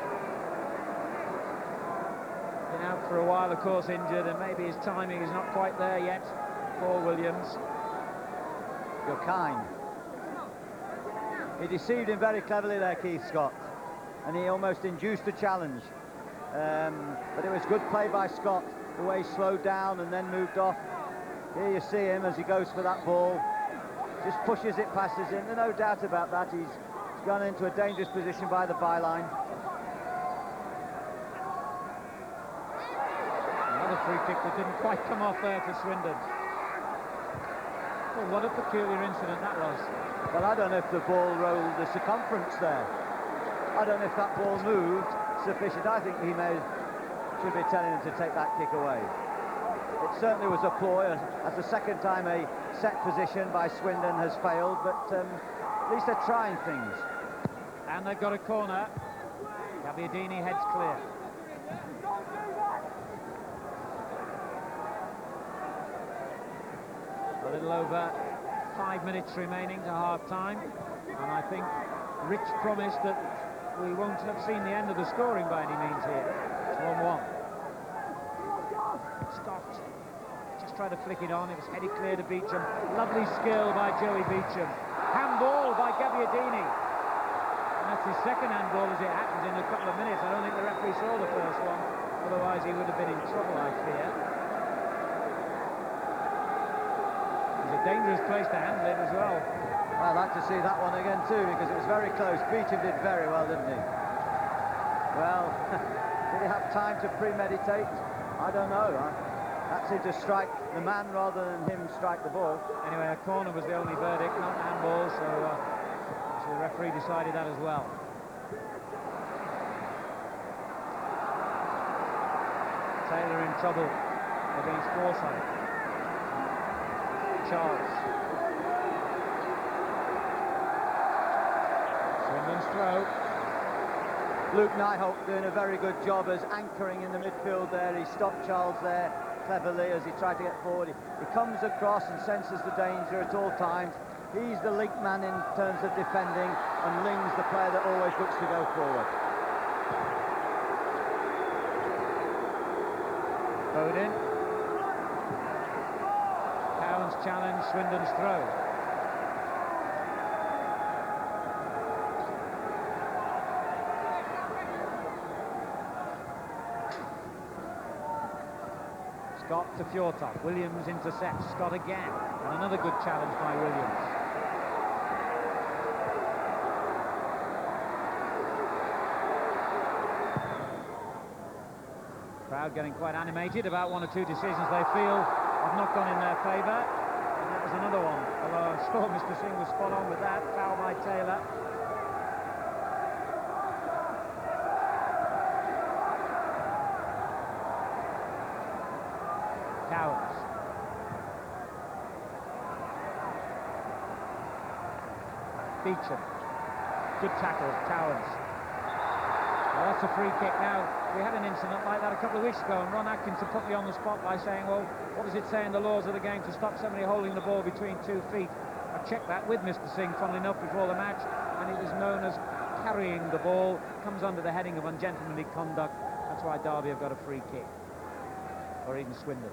Been out for a while, of course, injured, and maybe his timing is not quite there yet for Williams. You're kind. He deceived him very cleverly there, Keith Scott, and he almost induced a challenge. But it was good play by Scott, the way he slowed down and then moved off. Here you see him as he goes for that ball. Just pushes it past him. There's no doubt about that. He's gone into a dangerous position by the byline. Another free kick that didn't quite come off there for Swindon. Well, what a peculiar incident that was. Well, I don't know if the ball rolled the circumference there. I don't know if that ball moved sufficient. I think he should be telling him to take that kick away. It certainly was a ploy, as the second time a set position by Swindon has failed, but at least they're trying things. And they've got a corner. Gabbiadini heads clear. A little over 5 minutes remaining to half-time, and I think Rich promised that we won't have seen the end of the scoring by any means here. It's 1-1. Stopped. Just tried to flick it on. It was headed clear to Beecham. Lovely skill by Joey Beecham. Handball by Gabbiadini. And that's his second handball as it happens in a couple of minutes. I don't think the referee saw the first one. Otherwise he would have been in trouble, I fear. It's a dangerous place to handle it as well. I'd like to see that one again too, because it was very close. Beecham did very well, didn't he? Well, did he have time to premeditate? I don't know. That seemed to strike the man rather than him strike the ball. Anyway, a corner was the only verdict, not handball, so the referee decided that as well. Taylor in trouble against Forsyth. Charles. Swindon's throw. Luke Nyholt doing a very good job as anchoring in the midfield there. He stopped Charles there cleverly as he tried to get forward. He comes across and senses the danger at all times. He's the link man in terms of defending, and Ling's the player that always looks to go forward. Bowden. Cowan's challenge, Swindon's throw. Scott to Fjortoft. Williams intercepts. Scott again. And another good challenge by Williams. Crowd getting quite animated about one or two decisions they feel have not gone in their favour. And that was another one. Although I'm sure Mr. Singh was spot on with that. Foul by Taylor. Cowans. Beecham. Good tackle, Cowans. Well, that's a free kick now. We had an incident like that a couple of weeks ago, and Ron Atkinson put me on the spot by saying, well, what does it say in the laws of the game to stop somebody holding the ball between 2 feet? I checked that with Mr. Singh, funnily enough, before the match, and it was known as carrying the ball. Comes under the heading of ungentlemanly conduct. That's why Derby have got a free kick. Or even Swindon.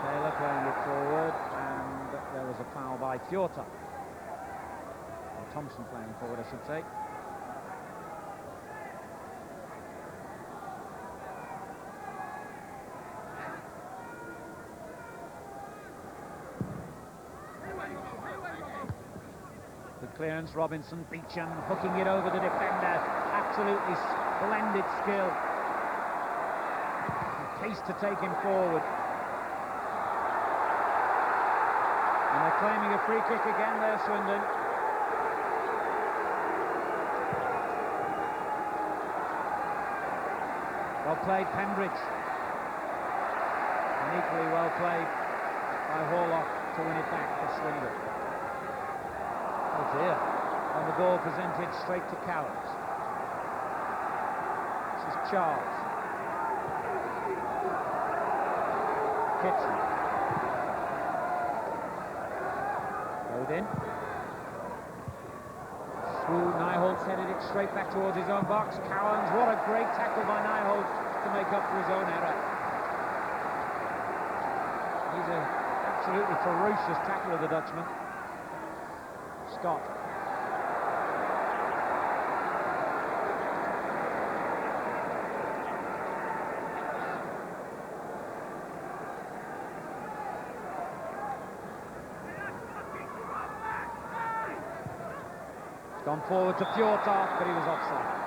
Taylor playing it forward, and there was a foul by Fjortoft. Or Thompson playing forward, I should say. Good clearance, Robinson, Beecham hooking it over the defender. Absolutely splendid skill. And pace to take him forward. And they're claiming a free kick again there, Swindon. Well played, Pembridge. And equally well played by Horlock to win it back for Swindon. Oh dear. And the ball presented straight to Cowans. This is Charles. Kitson. In. Through, Nyholt's headed it straight back towards his own box. Cowans, what a great tackle by Nyholt to make up for his own error. He's an absolutely ferocious tackler, the Dutchman. Scott. Gone forward to Fjortoft, but he was offside.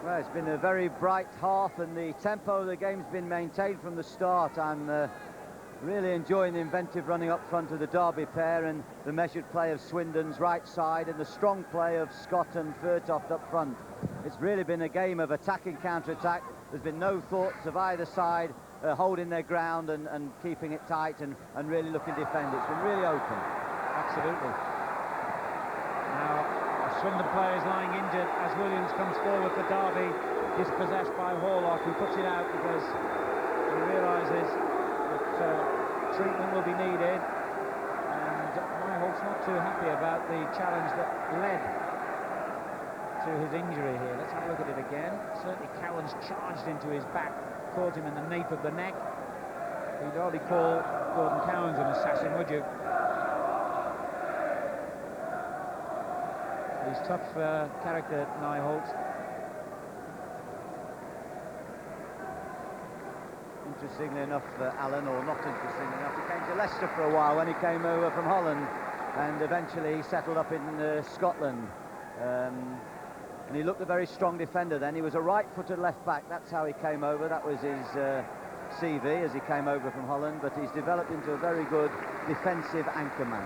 Well, it's been a very bright half, and the tempo of the game's been maintained from the start. I'm really enjoying the inventive running up front of the Derby pair and the measured play of Swindon's right side and the strong play of Scott and Fjortoft up front. It's really been a game of attack and counter-attack. There's been no thoughts of either side holding their ground and keeping it tight and really looking to defend. It's been really open. Absolutely. Now, the Swindon player is lying injured as Williams comes forward for Derby, dispossessed by Horlock, who puts it out because he realises that treatment will be needed, and Nyholt's not too happy about the challenge that led to his injury here. Let's have a look at it again. Certainly Cowan's charged into his back, caught him in the nape of the neck. You'd hardly call Gordon Cowans an assassin, would you? He's tough character, Nyholt. Interestingly enough, Alan, or not interestingly enough, he came to Leicester for a while when he came over from Holland, and eventually he settled up in Scotland. And he looked a very strong defender then. He was a right-footed left-back. That's how he came over. That was his CV as he came over from Holland, but he's developed into a very good defensive anchorman.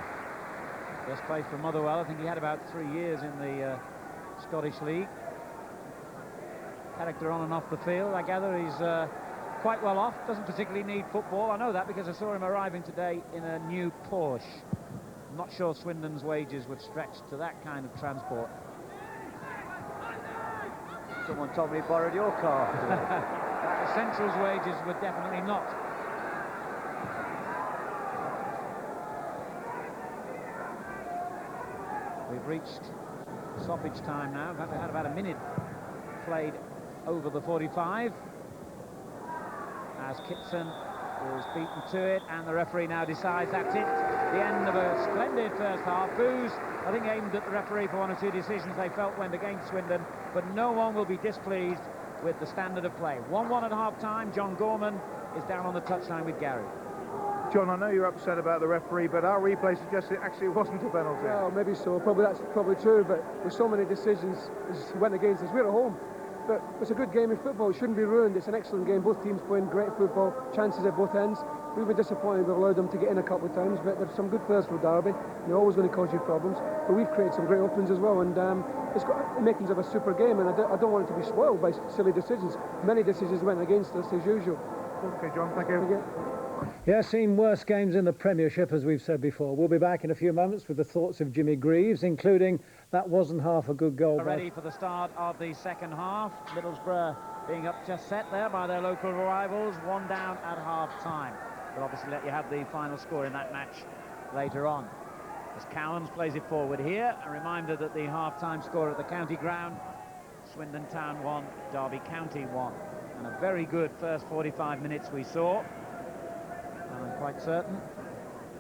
Just played for Motherwell. I think he had about 3 years in the Scottish League. Character on and off the field. I gather he's quite well off. Doesn't particularly need football. I know that because I saw him arriving today in a new Porsche. I'm not sure Swindon's wages would stretch to that kind of transport. Someone told me he borrowed your car. Central's wages were definitely not. We've reached stoppage time now. In fact, we've had about a minute played over the 45 as Kitson is beaten to it, and the referee now decides that's it. The end of a splendid first half. Boos, I think, aimed at the referee for one or two decisions they felt went against Swindon, but no one will be displeased with the standard of play. 1-1 at half-time. John Gorman is down on the touchline with Gary. John, I know you're upset about the referee, but our replay suggests it actually wasn't a penalty. Well, maybe so. That's probably true, but with so many decisions went against us. We're at home. But it's a good game of football. It shouldn't be ruined. It's an excellent game. Both teams playing great football. Chances at both ends. We were disappointed we've allowed them to get in a couple of times, but there's some good players for Derby. They're always going to cause you problems. But we've created some great openings as well, and it's got the makings of a super game, and I don't want it to be spoiled by silly decisions. Many decisions went against us as usual. Okay, John, thank you. Yeah, seen worse games in the Premiership, as we've said before. We'll be back in a few moments with the thoughts of Jimmy Greaves, including that wasn't half a good goal. Ready for the start of the second half. Middlesbrough being up just set there by their local rivals. 1 down at half-time. We'll obviously let you have the final score in that match later on. As Cowans plays it forward here, a reminder that the half-time score at the county ground, Swindon Town 1, Derby County 1. And a very good first 45 minutes we saw. And I'm quite certain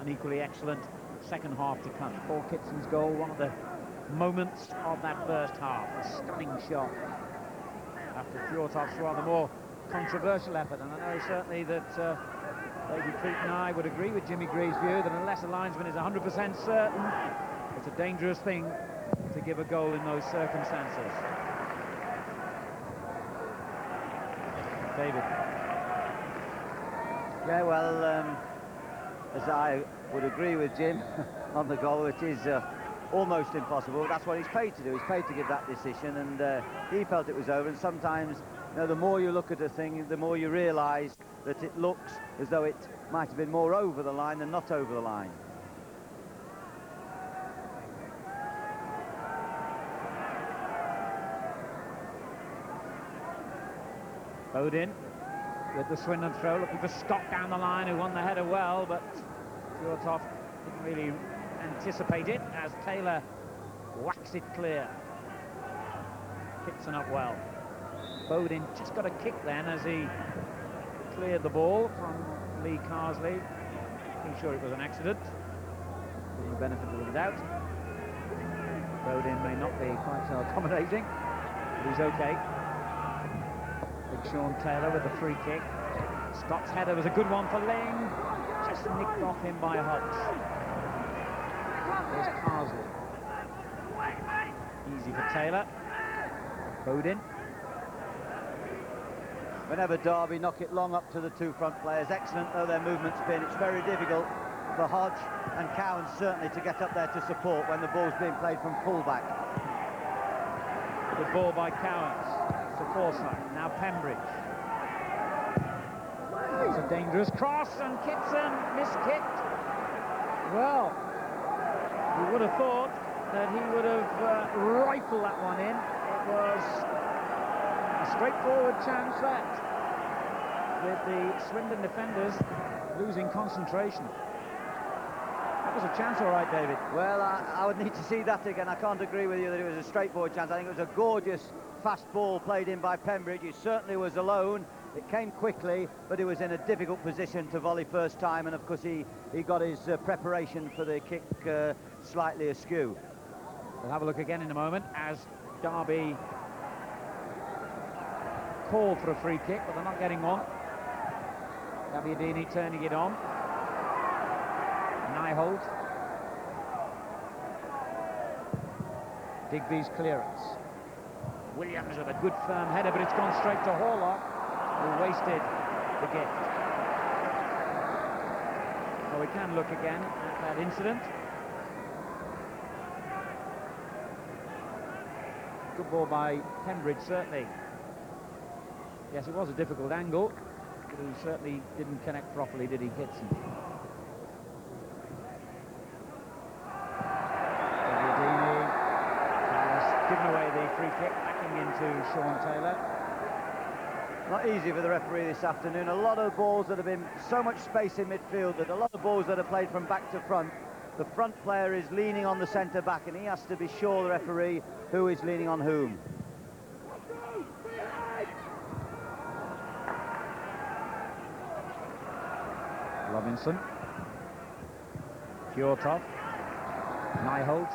an equally excellent second half to come. Paul Kitson's goal, one of the moments of that first half. A stunning shot after Fjortoft's rather more controversial effort. And I know certainly that Lady Treat and I would agree with Jimmy Greaves' view that unless a linesman is 100% certain, it's a dangerous thing to give a goal in those circumstances. David. Yeah, well, as I would agree with Jim on the goal, it is almost impossible. That's what he's paid to do. He's paid to give that decision, and he felt it was over. And sometimes, you know, the more you look at a thing, the more you realise that it looks as though it might have been more over the line than not over the line. Bodin with the Swindon throw, looking for Scott down the line, who won the header well, but Fjortoft didn't really anticipate it as Taylor whacks it clear. Kitson up well. Bodin just got a kick then as he cleared the ball from Lee Carsley. I'm sure it was an accident. Giving the benefit of the doubt. Bodin may not be quite so accommodating, but he's okay. Big Sean Taylor with the free kick. Scott's header was a good one for Ling. Just nicked off him by Hodge. There's Carsley. Easy for Taylor. Bodin. Whenever Derby knock it long up to the two front players, excellent though their movement's been, it's very difficult for Hodge and Cowan certainly to get up there to support when the ball's being played from full-back. Good ball by Cowans to Forsyth. Now Pembridge. It's a dangerous cross, and Kitson miskicked. Well, you would have thought that he would have rifled that one in. It was a straightforward chance that, with the Swindon defenders losing concentration. That was a chance, all right, David. Well, I would need to see that again. I can't agree with you that it was a straightforward chance. I think it was a gorgeous fast ball played in by Pembridge. He certainly was alone. It came quickly, but he was in a difficult position to volley first time, and of course he got his preparation for the kick slightly askew. We'll have a look again in a moment as Derby called for a free kick, but they're not getting one. Gabbiadini turning it on. Nyholt. Digby's clearance. Williams with a good firm header, but it's gone straight to Horlock, who wasted the gift. Well, we can look again at that incident. Good ball by Pembridge, certainly. Yes, it was a difficult angle, but he certainly didn't connect properly, did he, Kitson? Gabbiadini has given away the free kick, backing into Sean Taylor. Not easy for the referee this afternoon. A lot of balls that have been so much space in midfield, that a lot of balls that are played from back to front. The front player is leaning on the centre back, and he has to be sure, the referee, who is leaning on whom. Robinson. Fjortoft. Nyholt.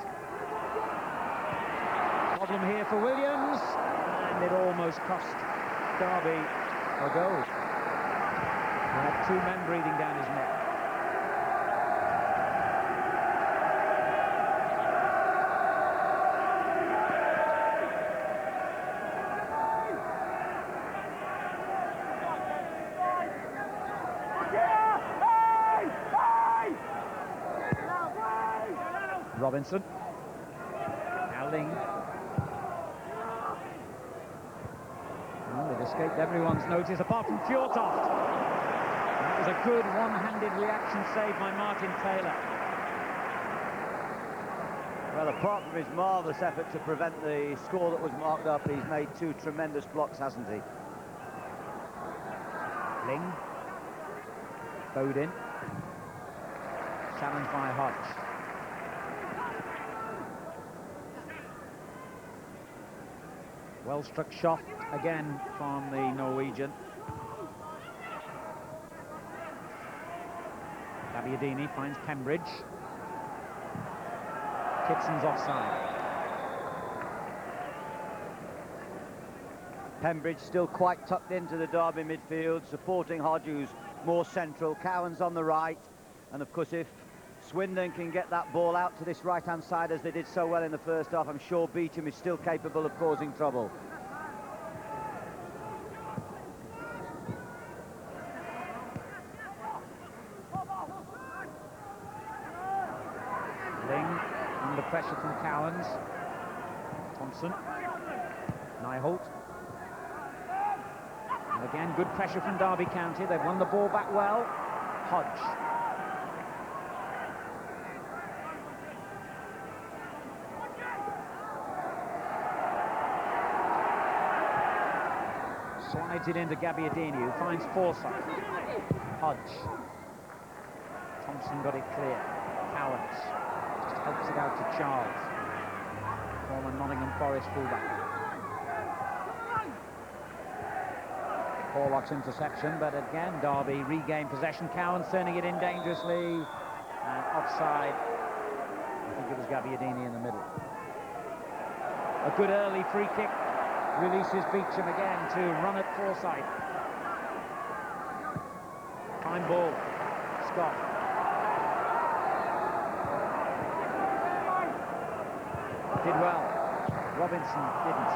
Problem here for Williams, and it almost cost Derby a goal. He had two men breathing down his neck. Robinson. Now Ling. Well, it escaped everyone's notice, apart from Fjortoft. That was a good one-handed reaction save by Martin Taylor. Well, apart from his marvellous effort to prevent the score that was marked up, he's made two tremendous blocks, hasn't he? Ling. Bodin. Challenged by Hodge. Well-struck shot again from the Norwegian. Gabbiadini finds Pembridge. Kitson's offside. Pembridge still quite tucked into the Derby midfield, supporting Hodge, who's more central. Cowan's on the right, and of course if Swindon can get that ball out to this right-hand side as they did so well in the first half, I'm sure Beecham is still capable of causing trouble. Ling under pressure from Cowans. Thompson. Nyholt. And again, good pressure from Derby County. They've won the ball back well. Hodge. Slides it into Gabbiadini, who finds Forsyth. Hodge. Thompson got it clear. Cowans just helps it out to Charles, former Nottingham Forest fullback. Horlock's interception, but again Derby regained possession. Cowans turning it in dangerously, and offside. I think it was Gabbiadini in the middle. A good early free kick releases Beecham again to run at Forsyth. Fine ball. Scott. did well. Robinson didn't.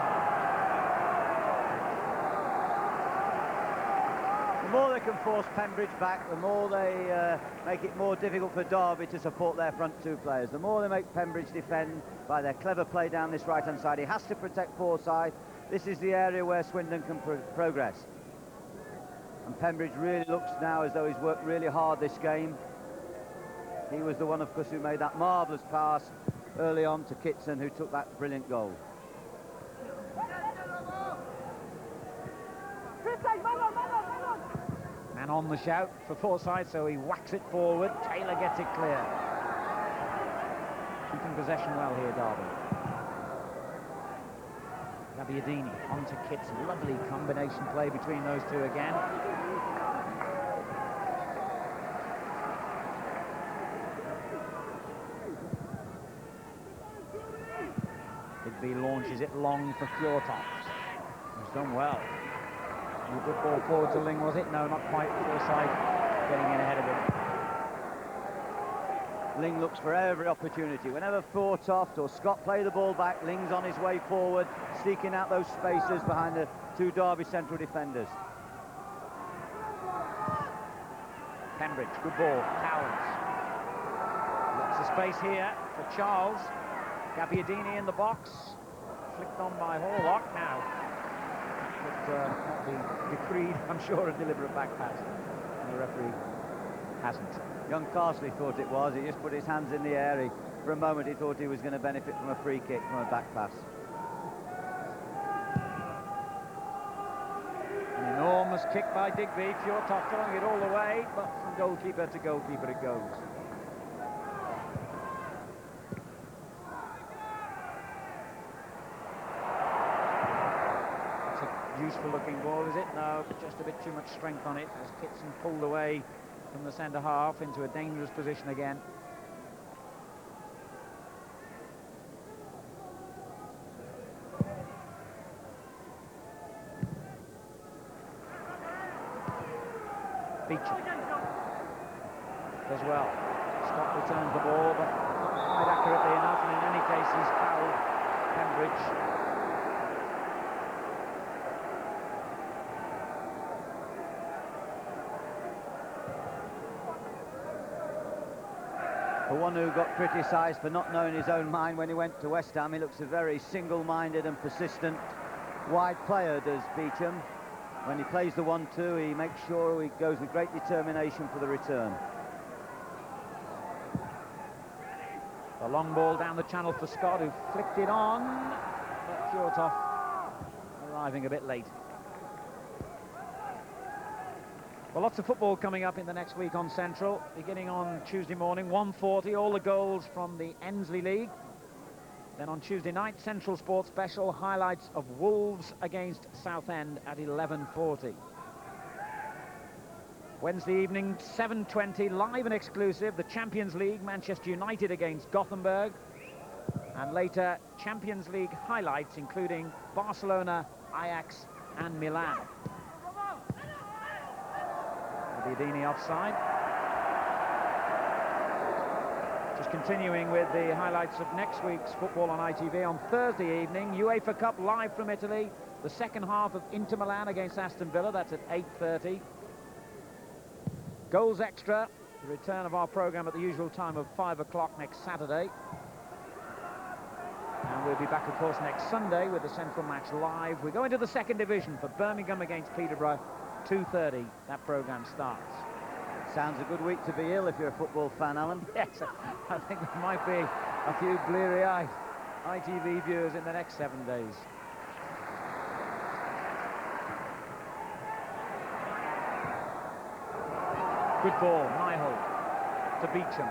The more they can force Pembridge back, the more they make it more difficult for Derby to support their front two players. The more they make Pembridge defend by their clever play down this right-hand side. He has to protect Forsyth. This is the area where Swindon can progress. And Pembridge really looks now as though he's worked really hard this game. He was the one, of course, who made that marvellous pass early on to Kitson, who took that brilliant goal. Man on the shout for Forsyth, so he whacks it forward. Taylor gets it clear. Keeping possession well here, Derby. Gabbiadini on to Kitson. Lovely combination play between those two again. Digby launches it long for Fjortoft. He's done well. A good ball forward to Ling, was it? No, not quite. Forsyth getting in ahead of him. Ling looks for every opportunity. Whenever Fjortoft or Scott play the ball back, Ling's on his way forward, seeking out those spaces behind the two Derby central defenders. Pembridge, good ball. Cowles. Lots of space here for Charles. Gabbiadini in the box. Flicked on by Horlock now. But the decreed, I'm sure, a deliberate back pass. And the referee hasn't. Young Carsley thought it was. He just put his hands in the air. For a moment he thought he was going to benefit from a free kick, from a back pass. An enormous kick by Digby. Fjortoft throwing it all the way, but from goalkeeper to goalkeeper it goes. Useful looking ball, is it? No, just a bit too much strength on it as Kitson pulled away from the centre half into a dangerous position again. Beecham as well. Scott returns the ball, but not quite accurately enough, and in any case he's fouled Pembridge. For one who got criticised for not knowing his own mind when he went to West Ham, he looks a very single-minded and persistent wide player, does Beecham. When he plays the 1-2, he makes sure he goes with great determination for the return. A long ball down the channel for Scott, who flicked it on, but Fjortoft arriving a bit late. Well, lots of football coming up in the next week on Central, beginning on Tuesday morning, 1:40, all the goals from the Ensley League. Then on Tuesday night, Central Sports Special, highlights of Wolves against Southend at 11:40. Wednesday evening, 7:20, live and exclusive, the Champions League, Manchester United against Gothenburg. And later, Champions League highlights, including Barcelona, Ajax and Milan. Gabbiadini offside. Just continuing with the highlights of next week's football on ITV. On Thursday evening, UEFA Cup live from Italy. The second half of Inter Milan against Aston Villa. That's at 8:30. Goals Extra, the return of our programme at the usual time of 5 o'clock next Saturday. And we'll be back, of course, next Sunday with the Central match live. We go into the second division for Birmingham against Peterborough. 2:30, that programme starts. Sounds a good week to be ill if you're a football fan, Alan. Yes, I think there might be a few bleary-eyed ITV viewers in the next 7 days. Good ball, Niholt to Beecham.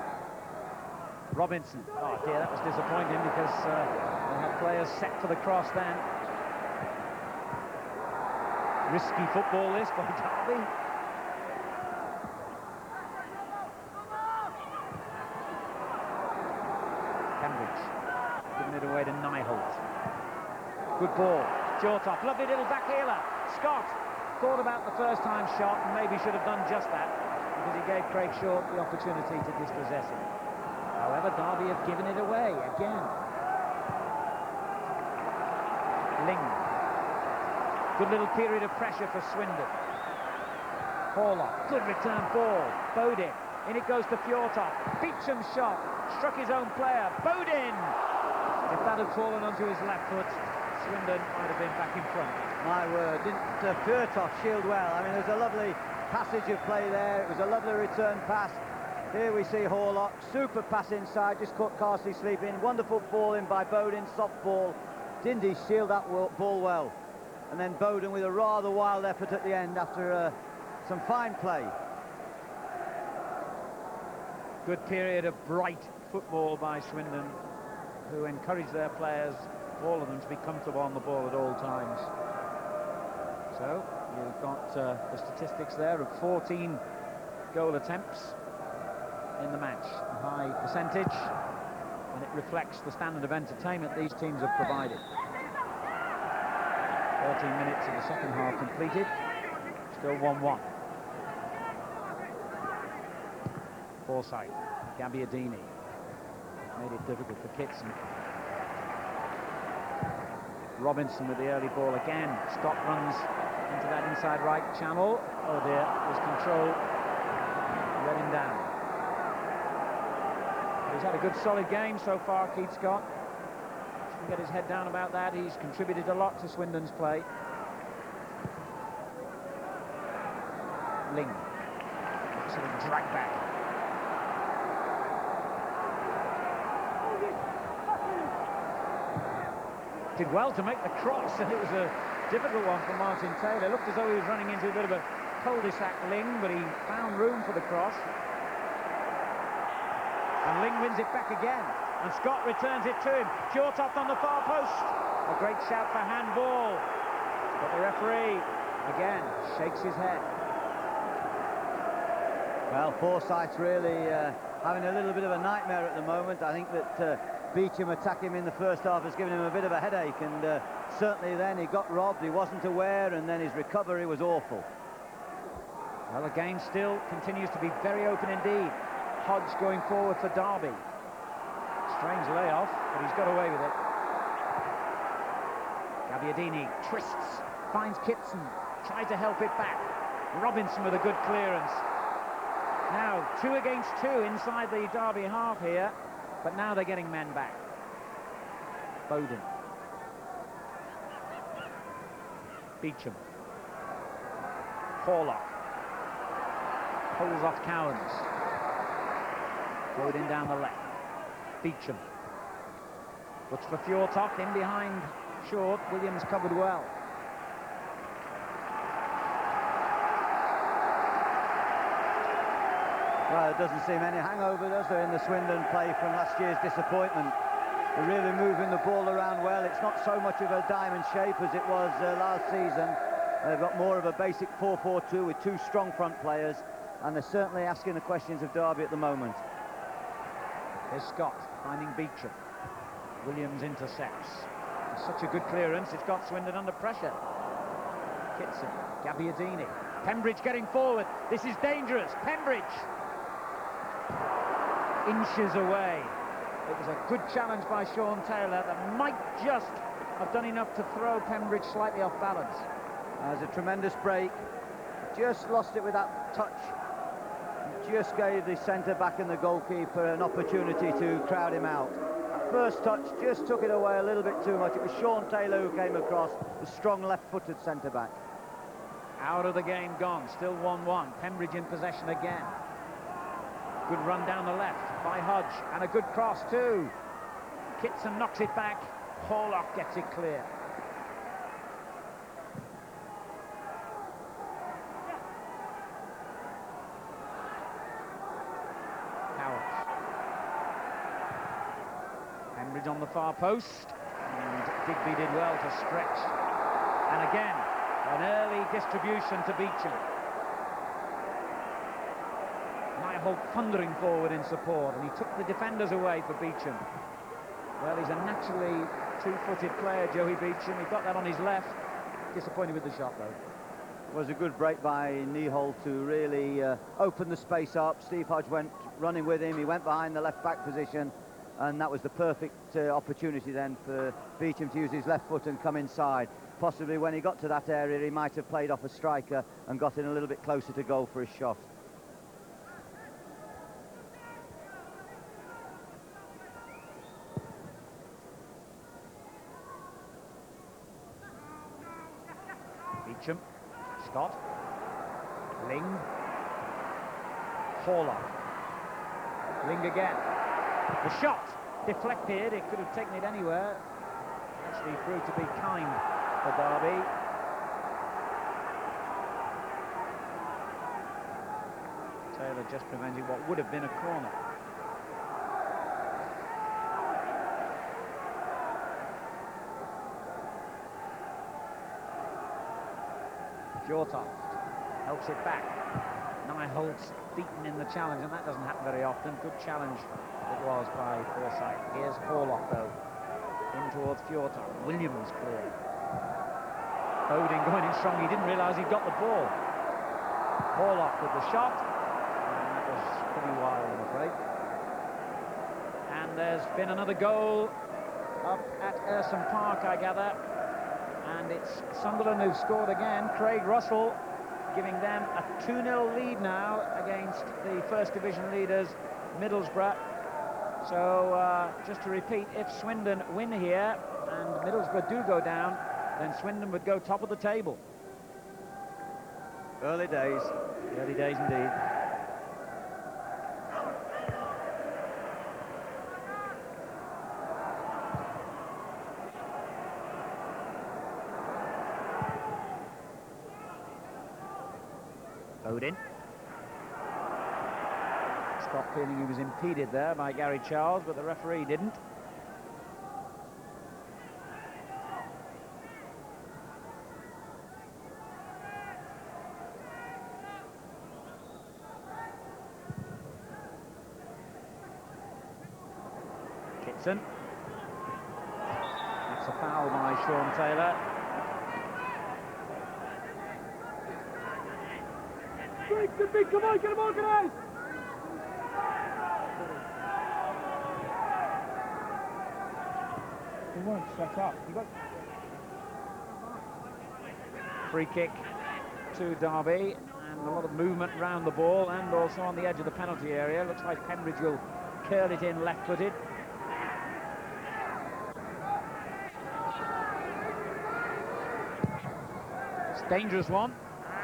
Robinson, oh dear, that was disappointing because they had players set for the cross then. Risky football this by Derby. Cambridge giving it away to Niholt. Good ball. Fjortoft, lovely little backheeler. Scott thought about the first time shot and maybe should have done just that because he gave Craig Short the opportunity to dispossess him. However, Derby have given it away again. Ling. Good little period of pressure for Swindon. Horlock, good return ball. Bodin, in it goes to Fjortoft. Beecham's shot, struck his own player. Bodin! If that had fallen onto his left foot, Swindon might have been back in front. My word, didn't Fjortoft shield well? I mean, there's a lovely passage of play there. It was a lovely return pass. Here we see Horlock, super pass inside, just caught Carsley sleeping. Wonderful ball in by Bodin, soft ball. Didn't he shield that ball well? And then Bodin with a rather wild effort at the end after some fine play. Good period of bright football by Swindon, who encourage their players, all of them, to be comfortable on the ball at all times. So you've got the statistics there of 14 goal attempts in the match, a high percentage, and it reflects the standard of entertainment these teams have provided. 13 minutes of the second half completed, still 1-1. Forsyth, Gabbiadini, made it difficult for Kitson. Robinson with the early ball again. Scott runs into that inside right channel. Oh dear, his control let him down. He's had a good solid game so far, Keith Scott. Shouldn't get his head down about that. He's contributed a lot to Swindon's play. Ling, sort of drag back. Did well to make the cross, and it was a difficult one for Martin Taylor. Looked as though he was running into a bit of a cul-de-sac, Ling, but he found room for the cross. And Ling wins it back again, and Scott returns it to him. Fjortoft on the far post. A great shout for handball, but the referee again shakes his head. Well, Forsyth's really having a little bit of a nightmare at the moment. I think that Beecham attacking him in the first half has given him a bit of a headache, and certainly then he got robbed, he wasn't aware, and then his recovery was awful. Well, the game still continues to be very open indeed. Hodge going forward for Derby. Strange layoff, but he's got away with it. Gabbiadini twists, finds Kitson, tries to help it back. Robinson with a good clearance. Now 2 against 2 inside the Derby half here, but now they're getting men back. Bodin. Beecham. Horlock. Pulls off Cowans. Bodin down the left. Beecham. Looks for Fjortoft in behind short. Williams covered well. Well, it doesn't seem any hangover, does there, in the Swindon play from last year's disappointment. They're really moving the ball around well. It's not so much of a diamond shape as it was last season. They've got more of a basic 4-4-2 with 2 strong front players, and they're certainly asking the questions of Derby at the moment. Here's Scott finding Beecham. Williams intercepts. It's such a good clearance, it's got Swindon under pressure. Kitson, Gabbiadini. Pembridge getting forward. This is dangerous. Pembridge. Inches away. It was a good challenge by Sean Taylor that might just have done enough to throw Pembridge slightly off balance. There's a tremendous break. Just lost it with that touch. Just gave the centre-back and the goalkeeper an opportunity to crowd him out. That first touch just took it away a little bit too much. It was Sean Taylor who came across, the strong left-footed centre-back. Out of the game gone, still 1-1. Pembridge in possession again. Good run down the left by Hodge, and a good cross too. Kitson knocks it back. Horlock gets it clear. Howard. Pembridge on the far post, and Digby did well to stretch. And again, an early distribution to Beecham. Holt thundering forward in support, and he took the defenders away for Beecham. Well, he's a naturally 2-footed player, Joey Beecham. He got that on his left. Disappointed with the shot, though. It was a good break by Nieholt to really open the space up. Steve Hodge went running with him. He went behind the left-back position, and that was the perfect opportunity then for Beecham to use his left foot and come inside. Possibly when he got to that area, he might have played off a striker and got in a little bit closer to goal for his shot. Beecham, Scott, Ling, Fjortoft, Ling again. The shot deflected, it could have taken it anywhere. Actually proved to be kind for Derby. Taylor just preventing what would have been a corner. Fjortoft helps it back. Nyholt's beaten in the challenge, and that doesn't happen very often. Good challenge it was by Forsyth. Here's Fjortoft though, in towards Fjortoft. Williams clear. Bodin going in strong. He didn't realise he'd got the ball. Fjortoft with the shot, and that was pretty wild, I'm afraid. And there's been another goal up at Earson Park, I gather. And it's Sunderland who've scored again. Craig Russell giving them a 2-0 lead now against the First Division leaders, Middlesbrough. So, just to repeat, if Swindon win here and Middlesbrough do go down, then Swindon would go top of the table. Early days. Early days indeed. Odin. Scott feeling he was impeded there by Gary Charles, but the referee didn't. Kitson. That's a foul by Sean Taylor. Come on, get him organised! He won't set up. Free kick to Derby, and a lot of movement around the ball and also on the edge of the penalty area. Looks like Pembridge will curl it in left-footed. It's a dangerous one.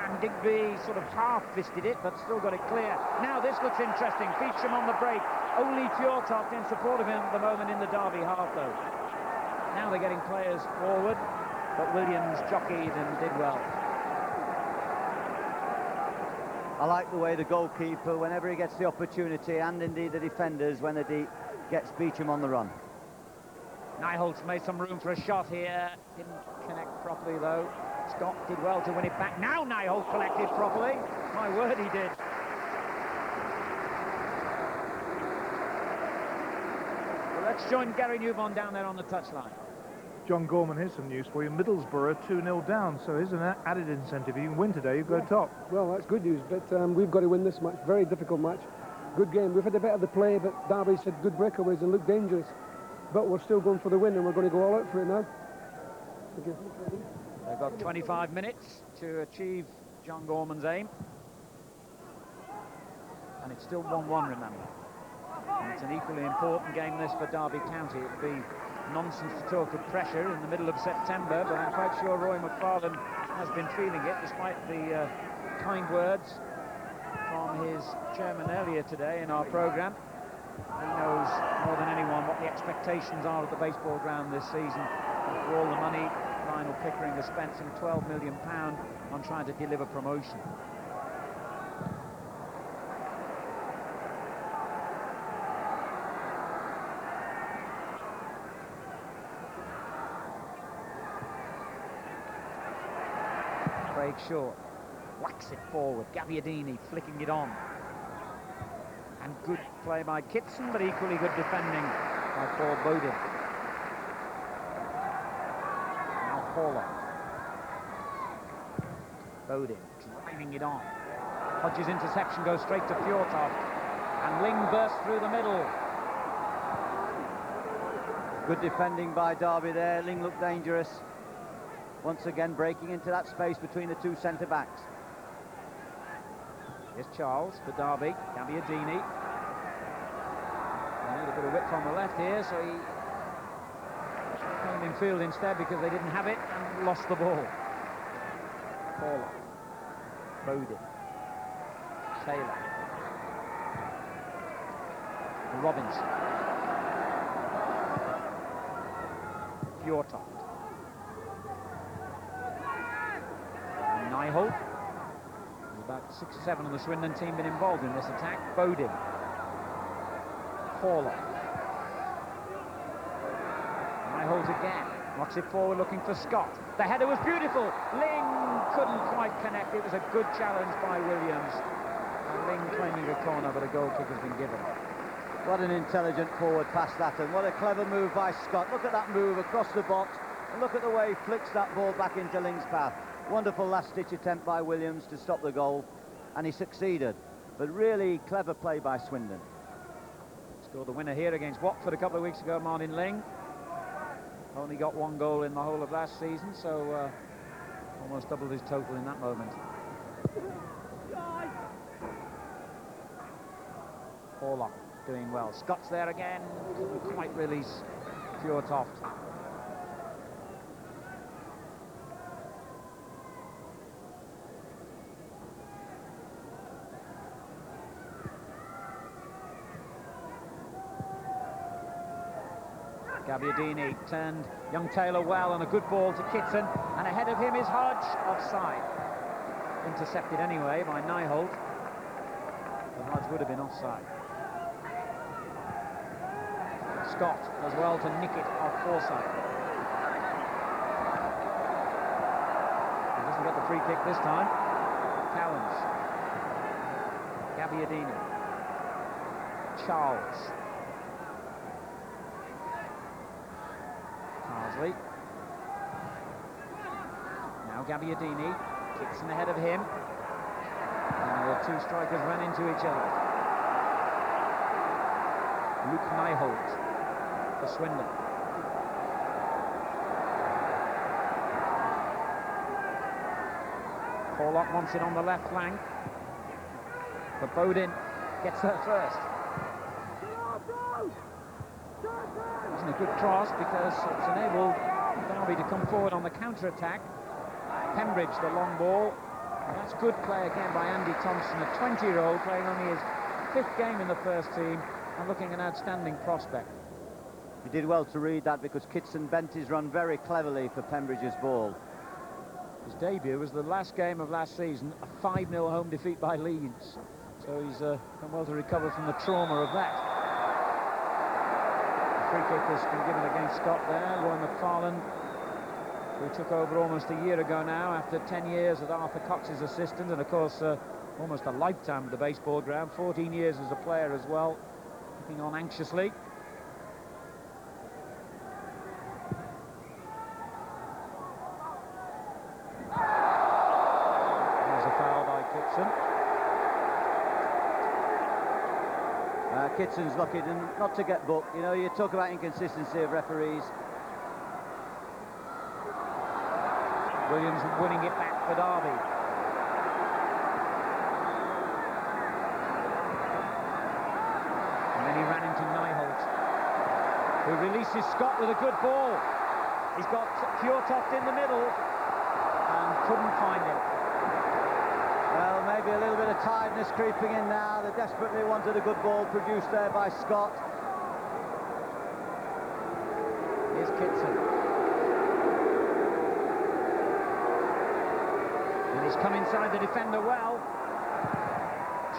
And Digby sort of half-fisted it, but still got it clear. Now this looks interesting. Beecham on the break. Only Fjortoft in support of him at the moment in the Derby half, though. Now they're getting players forward, but Williams jockeyed and did well. I like the way the goalkeeper, whenever he gets the opportunity, and indeed the defenders, when they're deep, gets Beecham on the run. Nyholt's made some room for a shot here. Didn't connect properly, though. Scott did well to win it back. Now Nyholt collected properly. My word, he did. Well, let's join Gary Newbon down there on the touchline. John Gorman, here's some news for you. Middlesbrough 2-0 down, so here's an added incentive. You can win today, you go top. Well, that's good news, but we've got to win this match. Very difficult match. Good game. We've had a bit of the play, but Derby's had good breakaways and looked dangerous. But we're still going for the win, and we're going to go all out for it now. Thank you. They've got 25 minutes to achieve John Gorman's aim. And it's still 1-1, remember. And it's an equally important game, this, for Derby County. It would be nonsense to talk of pressure in the middle of September, but I'm quite sure Roy McFarlane has been feeling it, despite the kind words from his chairman earlier today in our programme. He knows more than anyone what the expectations are at the baseball ground this season. And for all the money Lionel Pickering has spent some £12 million on trying to deliver promotion. Craig Shaw whacks it forward. Gabbiadini flicking it on. And good play by Kitson, but equally good defending by Paul Bodin. Now Paula. Bodin driving it on. Hodges' interception goes straight to Fjortoft. And Ling bursts through the middle. Good defending by Derby there. Ling looked dangerous. Once again breaking into that space between the two centre-backs. Here's Charles for Derby. Gabbiadini. They need a bit of width on the left here, so he came in field instead because they didn't have it and lost the ball. Paul. Bowden. Taylor. Robinson. Fjortoft. Nyholt. There's about 6 or 7 on the Swindon team been involved in this attack. Bowden. Paula. Nyholt again. Knocks it forward looking for Scott. The header was beautiful. Ling couldn't quite connect. It was a good challenge by Williams. And Ling claiming a corner, but a goal kick has been given. What an intelligent forward pass that, and what a clever move by Scott. Look at that move across the box, and look at the way he flicks that ball back into Ling's path. Wonderful last-ditch attempt by Williams to stop the goal, and he succeeded. But really clever play by Swindon. Scored the winner here against Watford a couple of weeks ago, Martin Ling. Only got 1 goal in the whole of last season, so almost doubled his total in that moment. Paula doing well. Scott's there again. Couldn't quite release Fjortoft. Gabbiadini turned young Taylor well, and a good ball to Kitson, and ahead of him is Hodge, offside. Intercepted anyway by Nyholt, but Hodge would have been offside. Scott does well to nick it off Forsyth. He doesn't get the free kick this time. Cowans. Gabbiadini. Charles. Parsley. Now Gabbiadini. Kitson ahead of him. And the two strikers ran into each other. Luke Nyholt for Swindon. Pollock wants it on the left flank, but Bowden gets there first. It wasn't a good cross because it's enabled Derby to come forward on the counter-attack. Pembridge, the long ball. And that's good play again by Andy Thompson, a 20-year-old playing only his 5th game in the first team and looking an outstanding prospect. He did well to read that because Kitson bent his run very cleverly for Pembridge's ball. His debut was the last game of last season, a 5-0 home defeat by Leeds. So he's done well to recover from the trauma of that. The free kick has been given against Scott there. Roy McFarlane, who took over almost a year ago now after 10 years as Arthur Cox's assistant, and of course almost a lifetime at the baseball ground, 14 years as a player as well, looking on anxiously. Kitson's lucky not to get booked. You know, you talk about inconsistency of referees. Williams winning it back for Derby. And then he ran into Nyholt, who releases Scott with a good ball. He's got Fjortoft in the middle and couldn't find him. Well, maybe a little bit of tiredness creeping in now. They desperately wanted a good ball produced there by Scott. Here's Kitson. And he's come inside the defender well.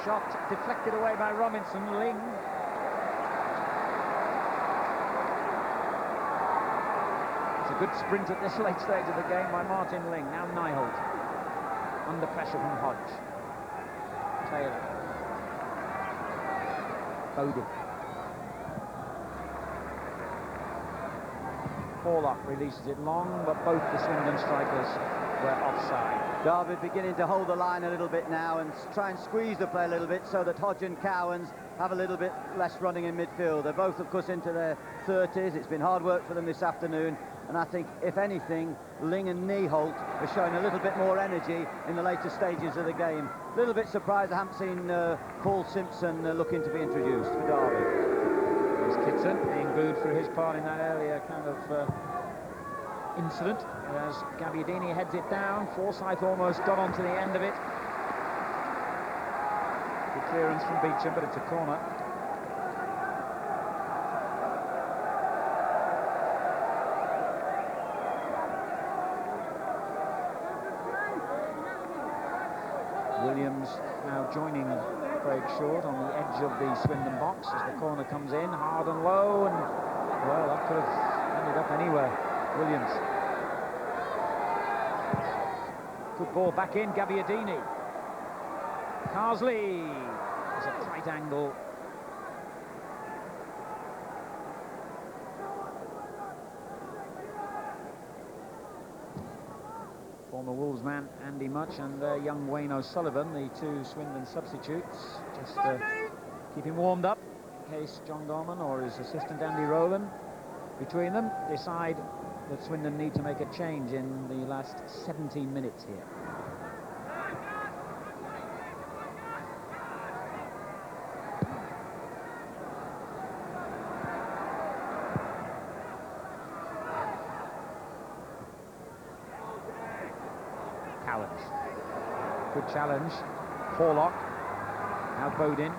Shot deflected away by Robinson. Ling. It's a good sprint at this late stage of the game by Martin Ling. Now Nyholt. Under pressure from Hodge. Taylor. Bowden. Horlock releases it long, but both the Swindon strikers were offside. Derby beginning to hold the line a little bit now and try and squeeze the play a little bit so that Hodge and Cowans have a little bit less running in midfield. They're both, of course, into their 30s. It's been hard work for them this afternoon, and I think, if anything, Ling and Nieholt are showing a little bit more energy in the later stages of the game. A little bit surprised I haven't seen Paul Simpson looking to be introduced for Derby. There's Kitson being booed for his part in that earlier kind of incident, as Gabbiadini heads it down. Forsyth almost got onto the end of it. Good clearance from Beecham, but it's a corner. Williams now joining Craig Short on the edge of the Swindon box as the corner comes in, hard and low, and well, that could have ended up anywhere. Williams. Good ball back in, Gabbiadini. Carsley. There's a tight angle. Former Wolves man Andy Much and young Wayne O'Sullivan, the two Swindon substitutes, just keep him warmed up in case John Gorman or his assistant Andy Rowland between them decide that Swindon need to make a change in the last 17 minutes here. Cowans. Good challenge. Horlock. Now Bodin.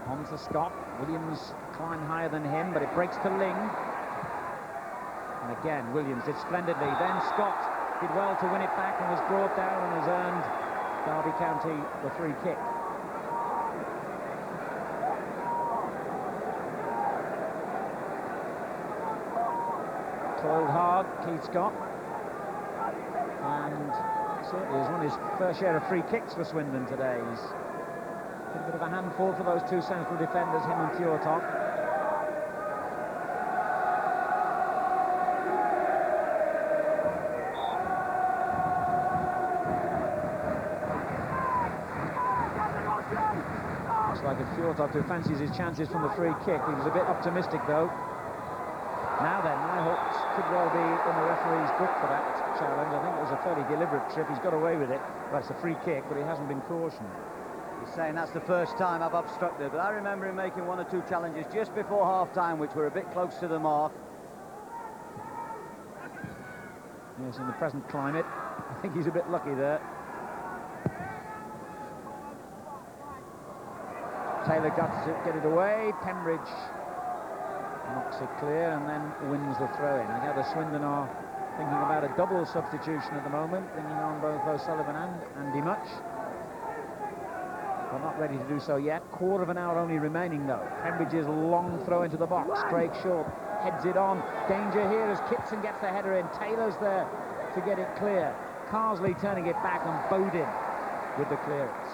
On to Scott. Williams climbed higher than him, but it breaks to Ling. And again, Williams did splendidly. Then Scott did well to win it back and was brought down and has earned Derby County the free kick. Toiled hard, Keith Scott. And certainly has won his fair share of free kicks for Swindon today. He's a bit of a handful for those two central defenders, him and Fjortoft. Looks like it's Fjortoft who fancies his chances from the free kick. He was a bit optimistic though. Now then, Nieholt could well be in the referee's book for that challenge. I think it was a fairly deliberate trip. He's got away with it. That's a free kick, but he hasn't been cautioned. He's saying that's the first time I've obstructed, but I remember him making one or two challenges just before half-time, which were a bit close to the mark. Yes, in the present climate, I think he's a bit lucky there. Taylor got to get it away. Pembridge knocks it clear and then wins the throw-in. I gather Swindon are thinking about a double substitution at the moment, bringing on both O'Sullivan and Andy Much. They're not ready to do so yet. Quarter of an hour only remaining though. Pembridge's long throw into the box. Craig Short heads it on. Danger here as Kitson gets the header in. Taylor's there to get it clear. Carsley turning it back and Bodin with the clearance.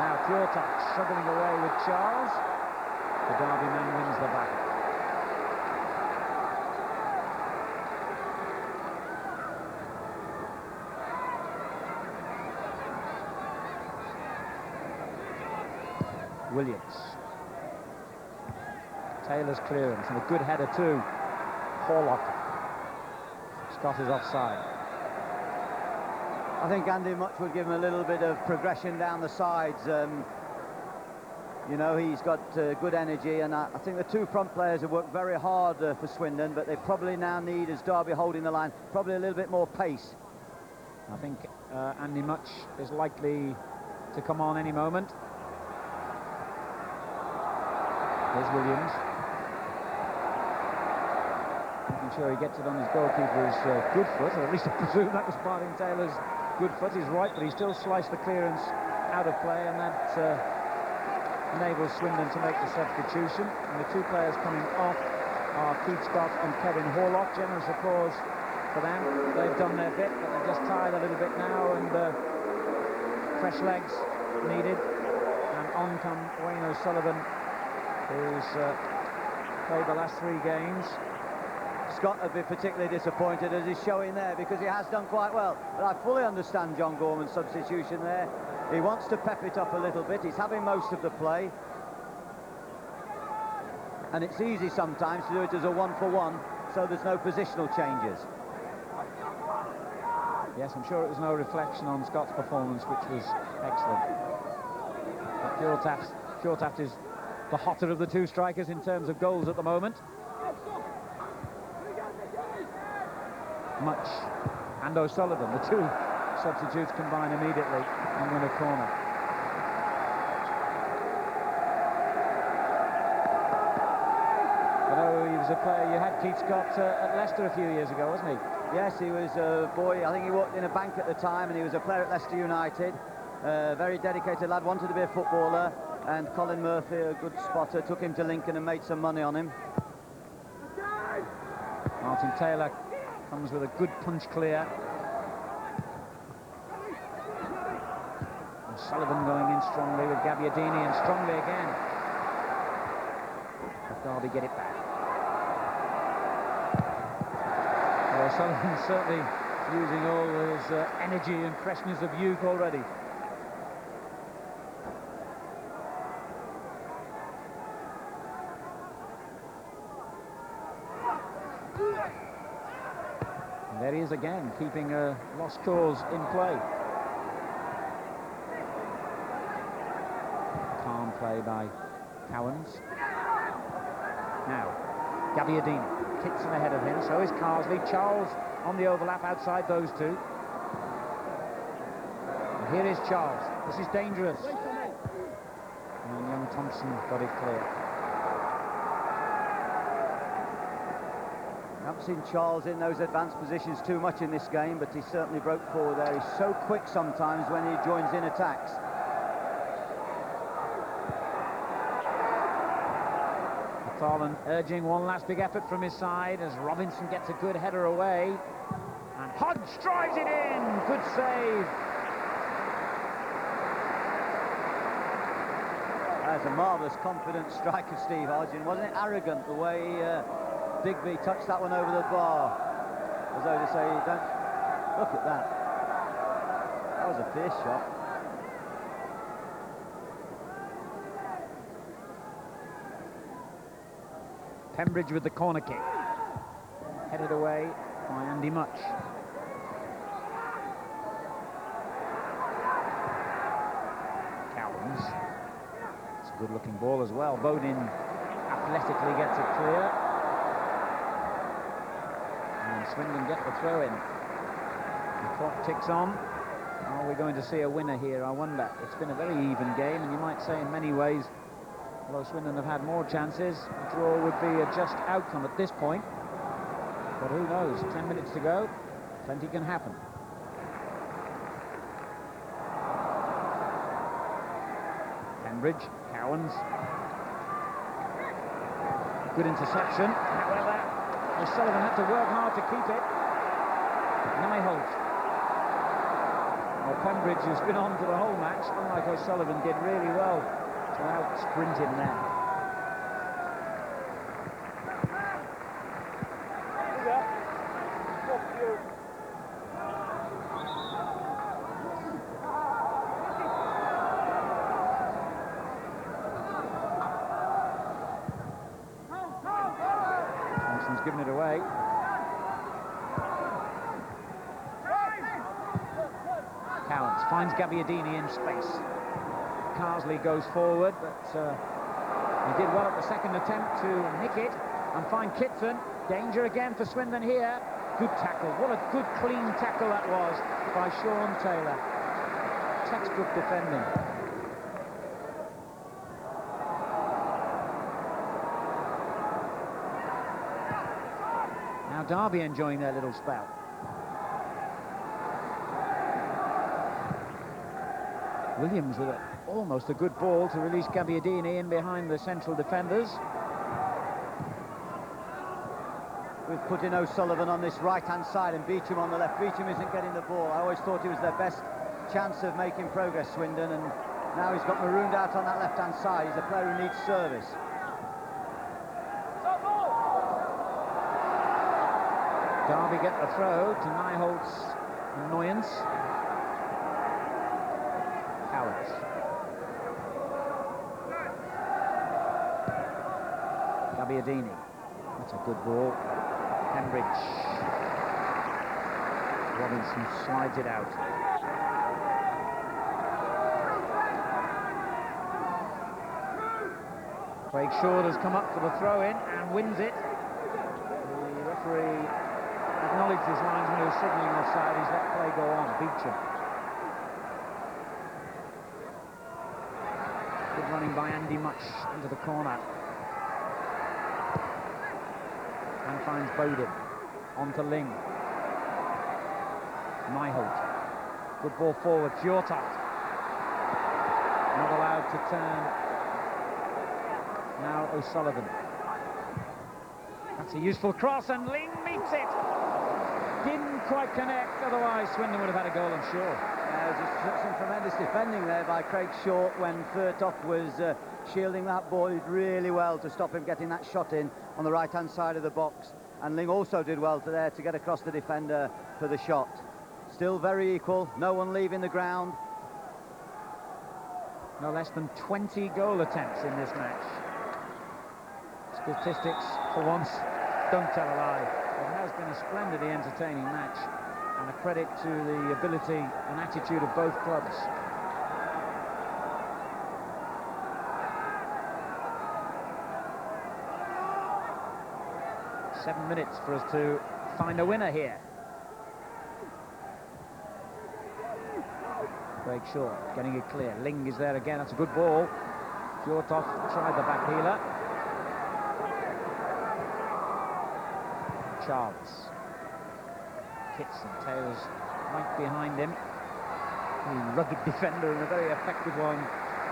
Now Fjortoft struggling away with Charles. The Derby man wins the battle. Williams. Taylor's clearance and a good header too. Horlock. Scott is offside. I think Andy Much would give him a little bit of progression down the sides. You know, he's got good energy, and I think the two front players have worked very hard for Swindon, but they probably now need, as Derby holding the line, probably a little bit more pace. I think Andy Much is likely to come on any moment. There's Williams. Making sure he gets it on his goalkeeper's good foot, or at least I presume that was Martin Taylor's good foot. He's right, but he still sliced the clearance out of play, and that enables Swindon to make the substitution. And the two players coming off are Keith Scott and Kevin Horlock. Generous applause for them. They've done their bit, but they're just tired a little bit now, and fresh legs needed. And on come Wayne O'Sullivan, who's played the last 3 games. Scott would be particularly disappointed, as he's showing there, because he has done quite well. But I fully understand John Gorman's substitution there. He wants to pep it up a little bit. He's having most of the play. And it's easy sometimes to do it as a one-for-one, so there's no positional changes. Yes, I'm sure it was no reflection on Scott's performance, which was excellent. But Fjortoft is the hotter of the two strikers in terms of goals at the moment. Much and O'Sullivan, the two substitutes, combine immediately and win a corner. I know he was a player you had, Keith Scott, at Leicester a few years ago, wasn't he? Yes, he was a boy. I think he worked in a bank at the time, and he was a player at Leicester United. Very dedicated lad, wanted to be a footballer, and Colin Murphy, a good spotter, took him to Lincoln and made some money on him. Martin Taylor comes with a good punch clear. And Sullivan going in strongly with Gabbiadini, and strongly again. But Derby get it back. Well, Sullivan's certainly using all his energy and freshness of youth already. And there he is again, keeping a lost cause in play. Calm play by Cowans. Now, Gabbiadini. Kitson ahead of him, so is Carsley. Charles on the overlap outside those two. And here is Charles. This is dangerous. And young Thompson got it clear. I haven't seen Charles in those advanced positions too much in this game, but he certainly broke forward there. He's so quick sometimes when he joins in attacks. McFarlane urging one last big effort from his side as Robinson gets a good header away. And Hodge drives it in. Good save. That's a marvellous, confident strike of Steve Hodge, and wasn't it arrogant the way Digby touched that one over the bar, as though to say, don't look at that. That was a fierce shot. Pembridge with the corner kick. Headed away by Andy Much. Cowans. It's a good looking ball as well. Bodin athletically gets it clear. And Swindon get the throw in. The clock ticks on. Are we going to see a winner here, I wonder? It's been a very even game, and you might say in many ways, although Swindon have had more chances, a draw would be a just outcome at this point. But who knows? 10 minutes to go. Plenty can happen. Pembridge, Cowans. Good interception. However, O'Sullivan had to work hard to keep it. Nyholt. Well, Pembridge has been on for the whole match, unlike O'Sullivan did really well to out-sprint him there. Thompson's given it away. Cowans finds Gabbiadini in space. Carsley goes forward, but he did well at the second attempt to nick it and find Kitson. Danger again for Swindon here. Good tackle. What a good, clean tackle that was by Sean Taylor. Textbook defending. Now Derby enjoying their little spell. Williams with almost a good ball to release Gabbiadini in behind the central defenders. We've put in O'Sullivan on this right-hand side and Beecham on the left. Beecham isn't getting the ball. I always thought he was their best chance of making progress, Swindon, and now he's got marooned out on that left-hand side. He's a player who needs service. Derby get the throw to Nijholt's annoyance. Cowards. Gabbiadini. That's a good ball. Pembridge. Robinson slides it out. Craig Short has come up for the throw-in and wins it. The referee acknowledged his linesman who was signalling offside. He's let play go on. Beecham. Good running by Andy Much into the corner. And finds Bowden. On to Ling. Nijholt. Good ball forward. Fjortoft. Not allowed to turn. Now O'Sullivan. That's a useful cross, and Ling meets it. Didn't quite connect, otherwise Swindon would have had a goal, I'm sure. Just some tremendous defending there by Craig Short when Fjortoft was shielding that ball. He did really well to stop him getting that shot in on the right-hand side of the box. And Ling also did well to get across the defender for the shot. Still very equal, no one leaving the ground. No less than 20 goal attempts in this match. Statistics, for once, don't tell a lie. It has been a splendidly entertaining match, and a credit to the ability and attitude of both clubs. Seven minutes for us to find a winner here. Craig Shaw getting it clear. Ling is there again. That's a good ball. Fjortoft tried the back heeler. Charles. Kitson. Taylor's right behind him. A rugged defender and a very effective one.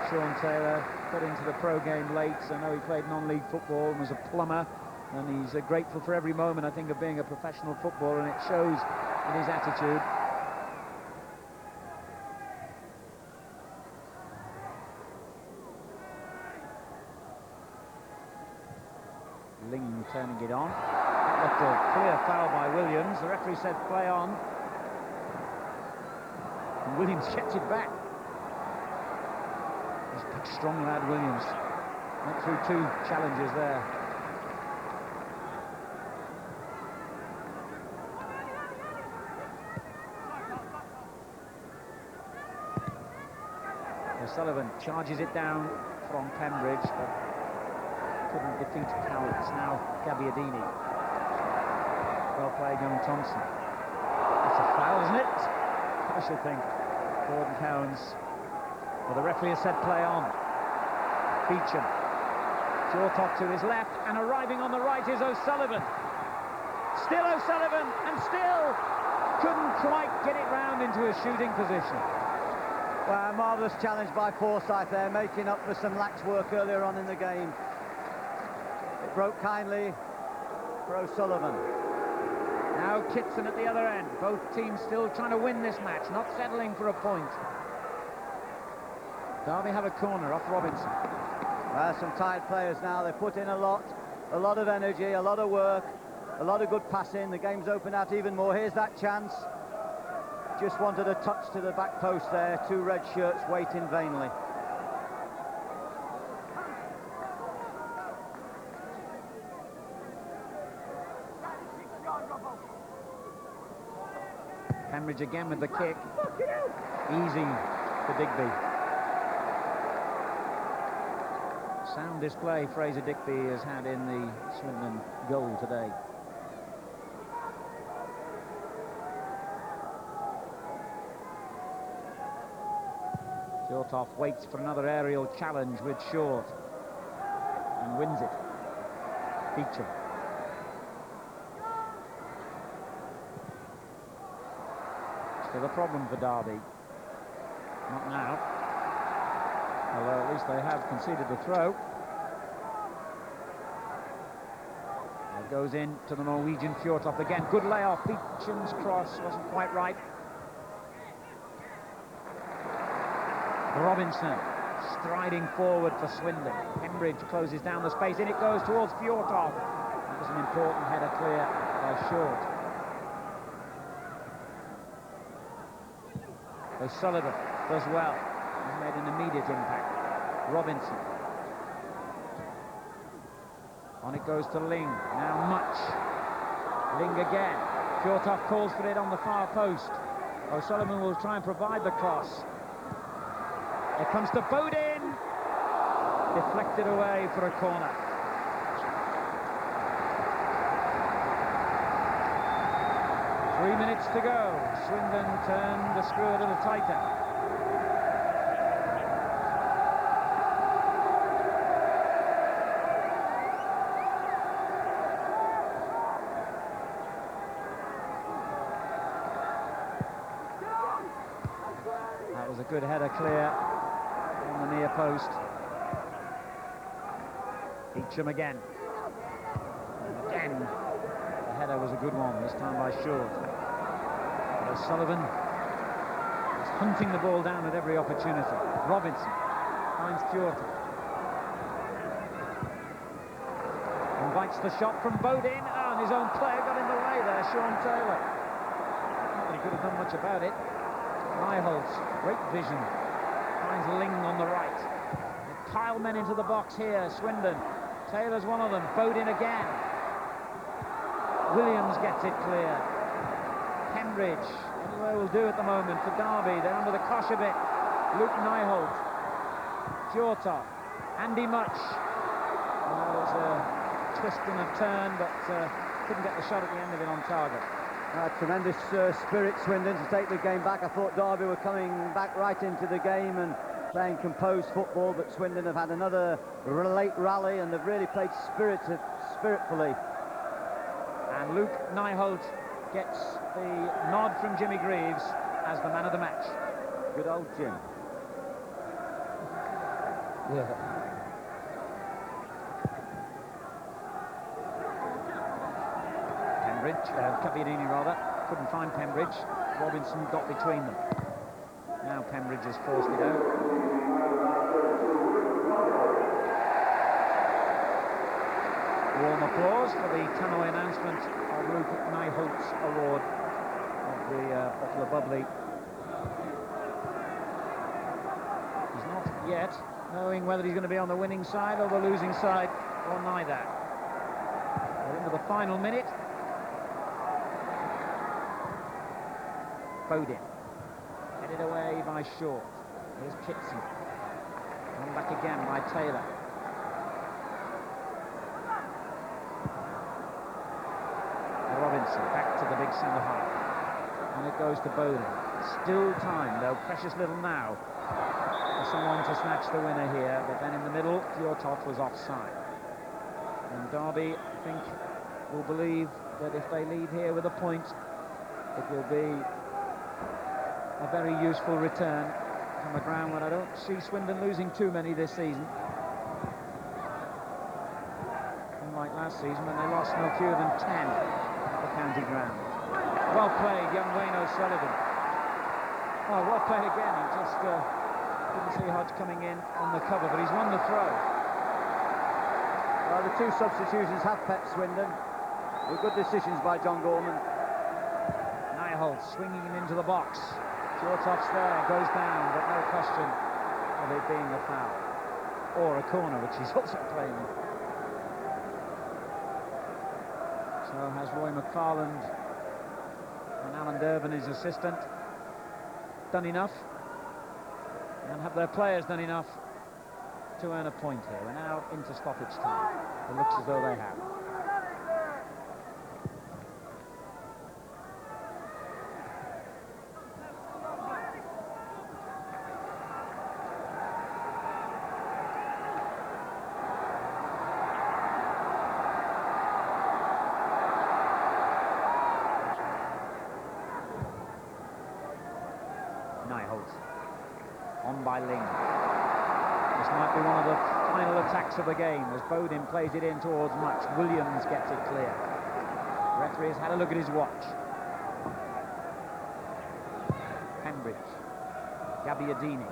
Sean Taylor got into the pro game late. So I know he played non-league football and was a plumber. And he's grateful for every moment, I think, of being a professional footballer, and it shows in his attitude. Ling turning it on. That looked a clear foul by Williams. The referee said play on. And Williams checked it back. He's a big, strong lad, Williams. Went through two challenges there. O'Sullivan charges it down from Pembridge, but couldn't defeat Cowards. Now Gabbiadini. Well played, young Thompson. That's a foul, isn't it? I should think. Gordon Cowans. Well, the referee has said play on. Beecham. Fjortoft to his left, and arriving on the right is O'Sullivan. Still O'Sullivan, and still couldn't quite get it round into a shooting position. Well, a marvellous challenge by Forsyth there, making up for some lax work earlier on in the game. It broke kindly for O'Sullivan. Now Kitson at the other end. Both teams still trying to win this match, not settling for a point. Derby have a corner off Robinson. Well, some tired players now. They put in a lot of energy, a lot of work, a lot of good passing. The game's opened out even more. Here's that chance. Just wanted a touch to the back post there. Two red shirts waiting vainly. Pembridge again with the kick. Easy for Digby. Sound display Fraser Digby has had in the Swindon goal today. Fjortoft waits for another aerial challenge with Short and wins it. Beecham. Still a problem for Derby. Not now. Although at least they have conceded the throw. It goes in to the Norwegian Fjortoft again. Good layoff. Beecham's cross wasn't quite right. Robinson striding forward for Swindon. Pembridge closes down the space. In it goes towards Fjortoft. That was an important header clear by Short. O'Sullivan does well. He's made an immediate impact. Robinson. On it goes to Ling. Now Much. Ling again. Fjortoft calls for it on the far post. O'Sullivan will try and provide the cross. It comes to Bodin. Deflected away for a corner. Three minutes to go. Swindon turn the screw a little tighter. That was a good header clear on the near post. Beecham again. And again, the header was a good one, this time by Short. O'Sullivan is hunting the ball down at every opportunity. Robinson finds Fjortoft. Invites the shot from Bodin. Oh, and his own player got in the way there, Sean Taylor. Not that he could have done much about it. Nyholtz, great vision. Finds Ling on the right. They pile men into the box here, Swindon. Taylor's one of them. Bodin again. Williams gets it clear. Pembridge, anywhere will do at the moment for Derby. They're under the cosh a bit. Luke Nyholt. Fjortoft. Andy Much. Well, it was a twist and a turn, but couldn't get the shot at the end of it on target. Tremendous spirit, Swindon, to take the game back. I thought Derby were coming back right into the game and playing composed football, but Swindon have had another late rally and they've really played spiritfully. And Luke Nyholt gets the nod from Jimmy Greaves as the man of the match. Good old Jim. Yeah. Cappiadini rather, couldn't find Pembridge. Robinson got between them. Now Pembridge has forced it out. Warm applause for the tannoy announcement of Luke Nyholt's award of the Bottle of Bubbly. He's not yet knowing whether he's going to be on the winning side or the losing side, or neither. We're into the final minute. Bodin, headed away by Short. Here's Kitson. Come back again by Taylor. Robinson back to the big centre half. And it goes to Bodin. Still time, though, precious little now for someone to snatch the winner here. But then in the middle, Fjortoft was offside. And Derby, I think, will believe that if they lead here with a point, it will be a very useful return from a ground where I don't see Swindon losing too many this season. Unlike last season when they lost no fewer than 10 at the county ground. Well played, young Wayne O'Sullivan. Oh, well played again. He just didn't see Hodge coming in on the cover, but he's won the throw. Well, the two substitutions have pet Swindon with good decisions by John Gorman. Nyholt swinging him into the box. Fjortoft's there, goes down, but no question of it being a foul. Or a corner, which he's also playing. So has Roy McFarland and Alan Dervin, his assistant, done enough? And have their players done enough to earn a point here? We're now into stoppage time. It looks as though they have. On by Ling. This might be one of the final attacks of the game as Bodin plays it in towards Much. Williams gets it clear. The referee has had a look at his watch. Pembridge. Gabbiadini.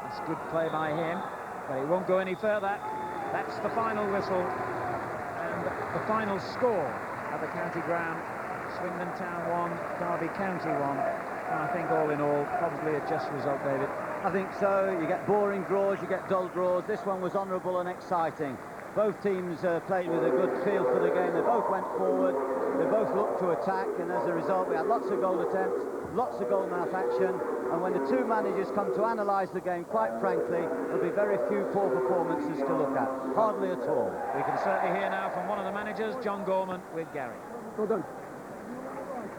That's good play by him, but it won't go any further. That's the final whistle and the final score at the county ground. Swindon Town 1, Derby County 1. And I think all in all, probably a just result, David. I think so. You get boring draws, you get dull draws. This one was honourable and exciting. Both teams played with a good feel for the game. They both went forward. They both looked to attack, and as a result, we had lots of goal attempts, lots of goal mouth action. And when the two managers come to analyse the game, quite frankly, there'll be very few poor performances to look at. Hardly at all. We can certainly hear now from one of the managers, John Gorman, with Gary. Well done.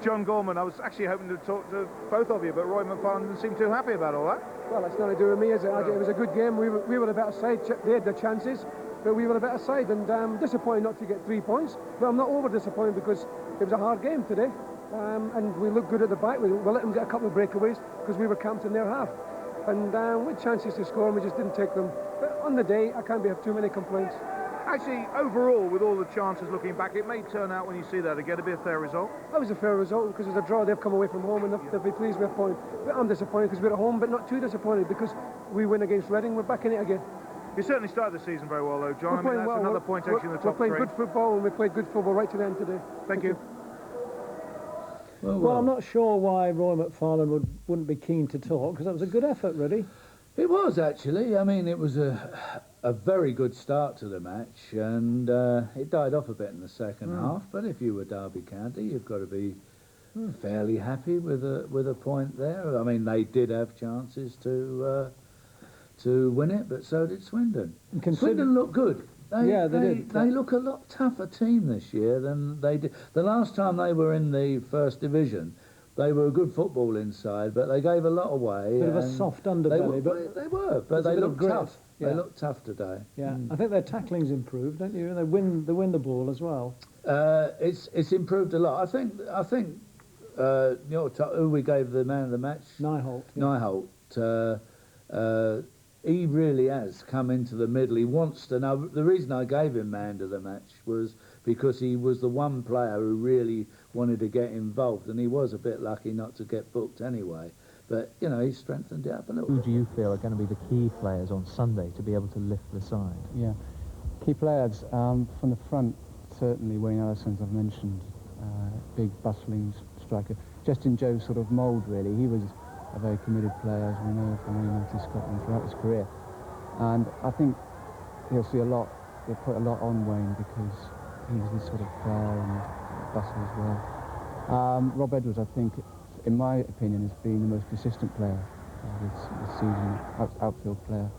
John Gorman, I was actually hoping to talk to both of you, but Roy McFarlane didn't seem too happy about all that. Well, that's nothing to do with me, is it? It was a good game. We were the better side. They had the chances, but we were the better side. And disappointed not to get 3 points. But I'm not over disappointed because it was a hard game today. And we looked good at the back. We let them get a couple of breakaways because we were camped in their half. And with chances to score, and we just didn't take them. But on the day, I can't have too many complaints. Actually, overall, with all the chances looking back, it may turn out when you see that again to be a fair result. That was a fair result because it's a draw. They've come away from home and they'll be pleased with a point. But I'm disappointed because we're at home, but not too disappointed because we win against Reading. We're back in it again. You certainly started the season very well, though, John. We're I mean, that's well. another point actually in the top three. We're three. playing good football, and we played good football right to the end today. Thank you. Well, I'm not sure why Roy McFarlane wouldn't be keen to talk, because that was a good effort, really. It was, actually. I mean, it was a very good start to the match, and it died off a bit in the second half. But if you were Derby County, you've got to be fairly happy with a point there. I mean, they did have chances to win it, but so did Swindon. Swindon looked good. They did. They look a lot tougher team this year than they did. The last time they were in the first division, they were a good footballing side, but they gave a lot away. Bit of a soft underbelly, but they looked tough. Yeah. They looked tough today. Yeah, I think their tackling's improved, don't you? They win the ball as well. It's improved a lot. I think who we gave the man of the match, Nyholt. Yeah. Nyholt. He really has come into the middle. He wants to know. The reason I gave him man of the match was because he was the one player who really wanted to get involved, and he was a bit lucky not to get booked anyway. But, you know, he strengthened it up a little bit. Who do you feel are going to be the key players on Sunday to be able to lift the side? Yeah, key players from the front, certainly Wayne Allison's I've mentioned, big bustling striker. Just in Joe's sort of mould, really. He was a very committed player, as we know, from when he went to Scotland throughout his career. And I think he'll put a lot on Wayne because he's this sort of player and bustle as well. Rob Edwards, I think, in my opinion, has been the most consistent player this season, outfield player.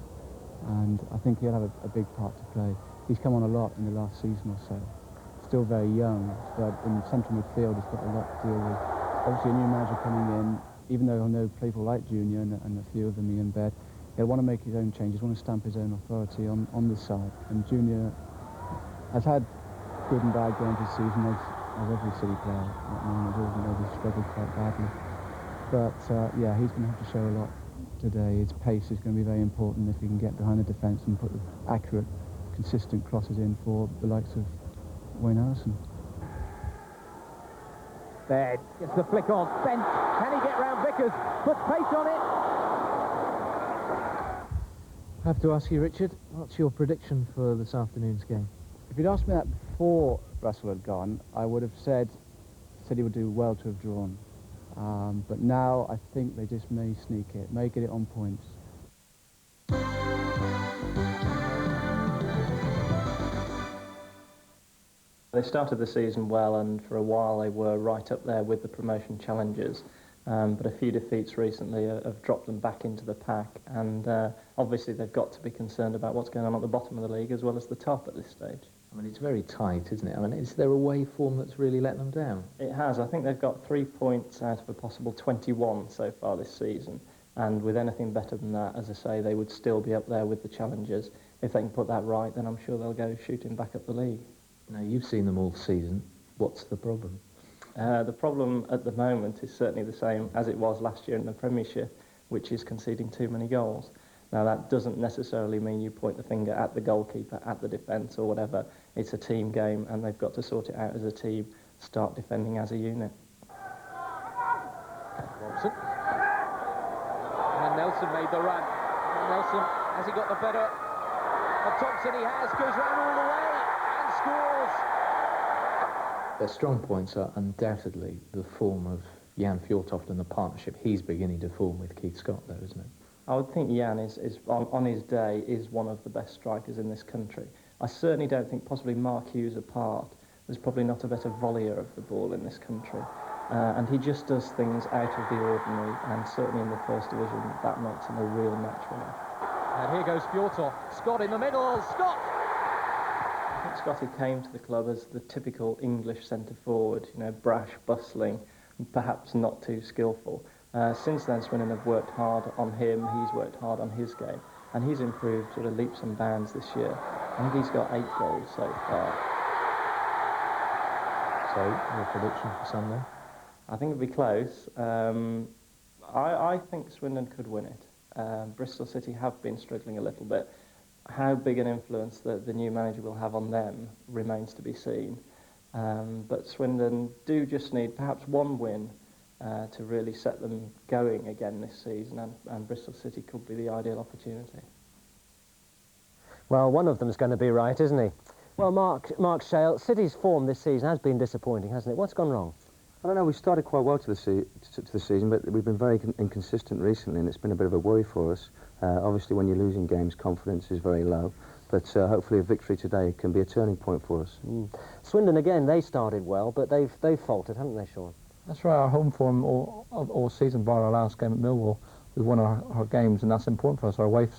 And I think he'll have a big part to play. He's come on a lot in the last season or so. Still very young, but in central midfield he's got a lot to deal with. Obviously a new manager coming in, even though he'll know people like Junior and a few of them he in bed, he'll want to make his own changes, want to stamp his own authority on this side. And Junior has had good and bad games this season, as every City player at the moment. He's struggled quite badly. But yeah, he's going to have to show a lot today. His pace is going to be very important if he can get behind the defence and put the accurate, consistent crosses in for the likes of Wayne Allison. There, gets the flick on. Bent. Can he get round Vickers? Puts pace on it. I have to ask you, Richard, what's your prediction for this afternoon's game? If you'd asked me that before Russell had gone, I would have said he would do well to have drawn. But now I think they just may sneak it, may get it on points. They started the season well, and for a while they were right up there with the promotion challengers. But a few defeats recently have dropped them back into the pack, and obviously they've got to be concerned about what's going on at the bottom of the league as well as the top at this stage. I mean, it's very tight, isn't it? I mean, is there a away form that's really let them down? It has. I think they've got 3 points out of a possible 21 so far this season, and with anything better than that, as I say, they would still be up there with the challengers. If they can put that right, then I'm sure they'll go shooting back up the league. Now, you've seen them all season. What's the problem? The problem at the moment is certainly the same as it was last year in the Premiership, which is conceding too many goals. Now, that doesn't necessarily mean you point the finger at the goalkeeper, at the defence or whatever. It's a team game, and they've got to sort it out as a team, start defending as a unit. Robson. And Nelson made the run. And Nelson, has he got the better of Thompson? He has, goes round all the way and scores. Their strong points are undoubtedly the form of Jan Fjortoft and the partnership he's beginning to form with Keith Scott, though, isn't it? I would think Jan is on his day is one of the best strikers in this country. I certainly don't think, possibly Mark Hughes apart, there's probably not a better volleyer of the ball in this country. And he just does things out of the ordinary, and certainly in the first division, that makes him a real match winner. And here goes Fjortoft. Scott in the middle. Scott! I think Scotty came to the club as the typical English centre-forward, you know, brash, bustling, perhaps not too skillful. Since then, Swindon have worked hard on him, he's worked hard on his game, and he's improved sort of leaps and bounds this year. I think he's got 8 goals so far. So, your prediction for Sunday? I think it'll be close. I think Swindon could win it. Bristol City have been struggling a little bit. How big an influence the new manager will have on them remains to be seen. But Swindon do just need perhaps one win to really set them going again this season, and Bristol City could be the ideal opportunity. Well, one of them's going to be right, isn't he? Well, Mark Shale, City's form this season has been disappointing, hasn't it? What's gone wrong? I don't know, we started quite well to the season, but we've been very inconsistent recently, and it's been a bit of a worry for us. Obviously, when you're losing games, confidence is very low, but hopefully a victory today can be a turning point for us. Swindon, again, they started well, but they've faltered, haven't they, Sean? That's right, our home form all season, bar our last game at Millwall, we've won our games, and that's important for us. Our away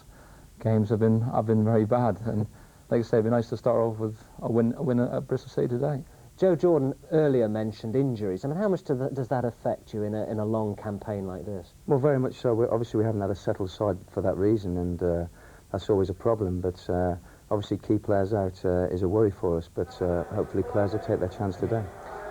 games have been very bad, and like I say, it'd be nice to start off with a win at Bristol City today. Joe Jordan earlier mentioned injuries. I mean, how much does that affect you in a long campaign like this? Well, very much so. Obviously, we haven't had a settled side for that reason, and that's always a problem. But obviously, key players out is a worry for us. But hopefully, players will take their chance today.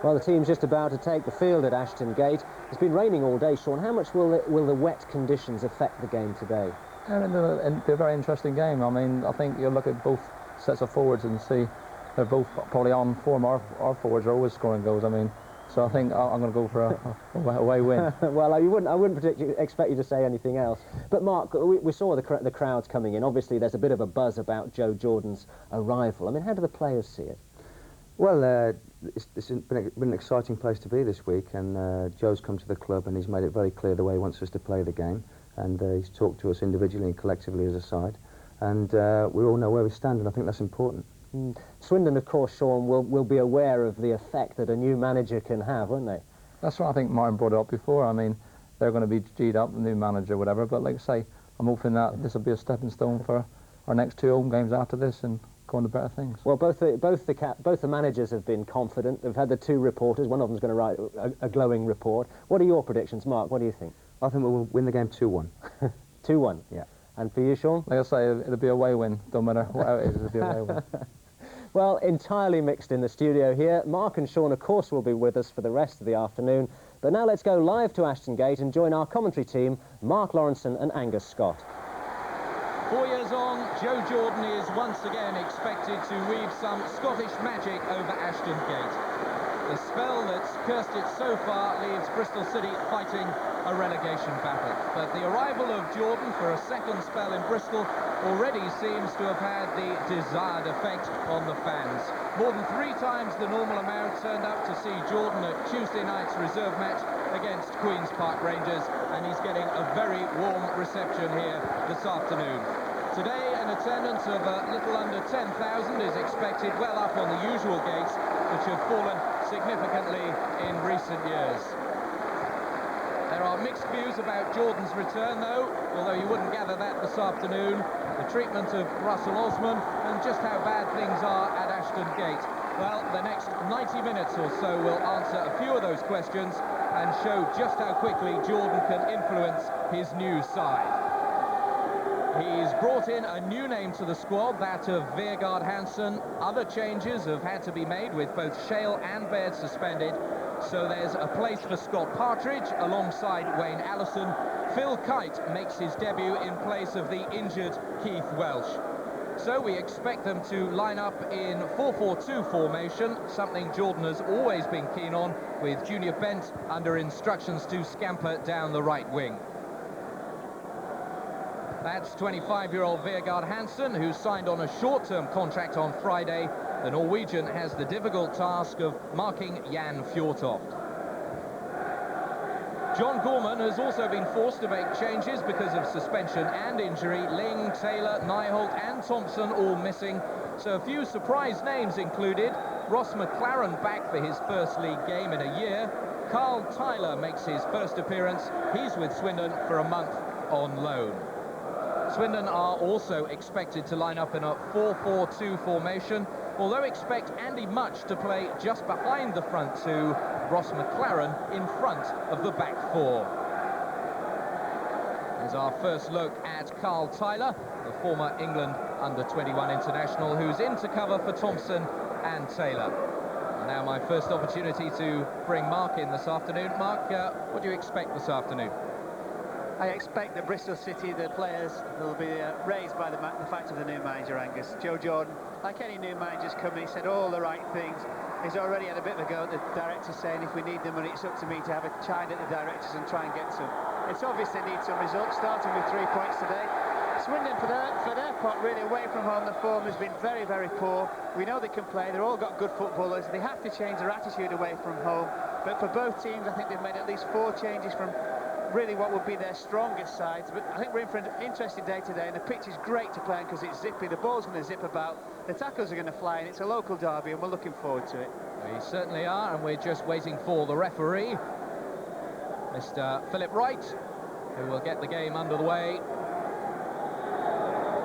Well, the team's just about to take the field at Ashton Gate. It's been raining all day, Sean. How much will the wet conditions affect the game today? It'll be a very interesting game. I mean, I think you'll look at both sets of forwards and see they're both probably on form. Our forwards are always scoring goals. I mean, so I think I'm going to go for a away win. Well, I wouldn't expect you to say anything else. But Mark, we saw the crowds coming in. Obviously, there's a bit of a buzz about Joe Jordan's arrival. I mean, how do the players see it? Well, it's been an exciting place to be this week, and Joe's come to the club and he's made it very clear the way he wants us to play the game, and he's talked to us individually and collectively as a side, and we all know where we stand, and I think that's important. Swindon, of course, Sean, will be aware of the effect that a new manager can have, won't they? That's what I think Martin brought it up before. I mean, they're going to be G'd up, the new manager, whatever, but like I say, I'm hoping that this will be a stepping stone for our next 2 home games after this and go on to better things. Well, both the managers have been confident. They've had the 2 reporters. One of them's going to write a glowing report. What are your predictions, Mark? What do you think? I think we'll win the game 2-1. 2-1? Yeah. And for you, Sean? Like I say, it'll be a away win. Don't matter what it is, it'll be a away win. Well, entirely mixed in the studio here. Mark and Sean, of course, will be with us for the rest of the afternoon. But now let's go live to Ashton Gate and join our commentary team, Mark Lawrenson and Angus Scott. 4 years on, Joe Jordan is once again expected to weave some Scottish magic over Ashton Gate. The spell that's cursed it so far leaves Bristol City fighting a relegation battle. But the arrival of Jordan for a second spell in Bristol already seems to have had the desired effect on the fans. More than 3 times the normal amount turned up to see Jordan at Tuesday night's reserve match against Queen's Park Rangers, and he's getting a very warm reception here this afternoon. Today, an attendance of a little under 10,000 is expected, well up on the usual gates, which have fallen significantly in recent years. There are mixed views about Jordan's return, though, although you wouldn't gather that this afternoon. The treatment of Russell Osman and just how bad things are at Ashton Gate. Well, the next 90 minutes or so will answer a few of those questions and show just how quickly Jordan can influence his new side. He's brought in a new name to the squad, that of Vegard Hansen. Other changes have had to be made with both Shale and Baird suspended. So there's a place for Scott Partridge alongside Wayne Allison. Phil Kite makes his debut in place of the injured Keith Welsh. So we expect them to line up in 4-4-2 formation, something Jordan has always been keen on, with Junior Bent under instructions to scamper down the right wing. That's 25-year-old Vegard Hansen, who signed on a short-term contract on Friday. The Norwegian has the difficult task of marking Jan Fjortoft. John Gorman has also been forced to make changes because of suspension and injury. Ling, Taylor, Nyholt and Thompson all missing. So a few surprise names included. Ross McLaren back for his first league game in a year. Carl Tyler makes his first appearance. He's with Swindon for a month on loan. Swindon are also expected to line up in a 4-4-2 formation, although expect Andy Much to play just behind the front two, Ross McLaren in front of the back four. Here's our first look at Carl Tyler, the former England under-21 international, who's in to cover for Thompson and Taylor. And now my first opportunity to bring Mark in this afternoon. Mark, what do you expect this afternoon? I expect that Bristol City, the players, will be raised by the fact of the new manager, Angus. Joe Jordan, like any new managers coming, he said all the right things. He's already had a bit of a go at the directors, saying if we need the money, it's up to me to have a chide at the directors and try and get some. It's obvious they need some results, starting with 3 points today. Swindon, for their part, really away from home, the form has been very, very poor. We know they can play, they've all got good footballers. They have to change their attitude away from home. But for both teams, I think they've made at least 4 changes from really what would be their strongest sides. But I think we're in for an interesting day today, and the pitch is great to play because it's zippy. The ball's going to zip about, the tackles are going to fly, and it's a local derby, and we're looking forward to it. We certainly are, and we're just waiting for the referee, Mr. Philip Wright, who will get the game under the way.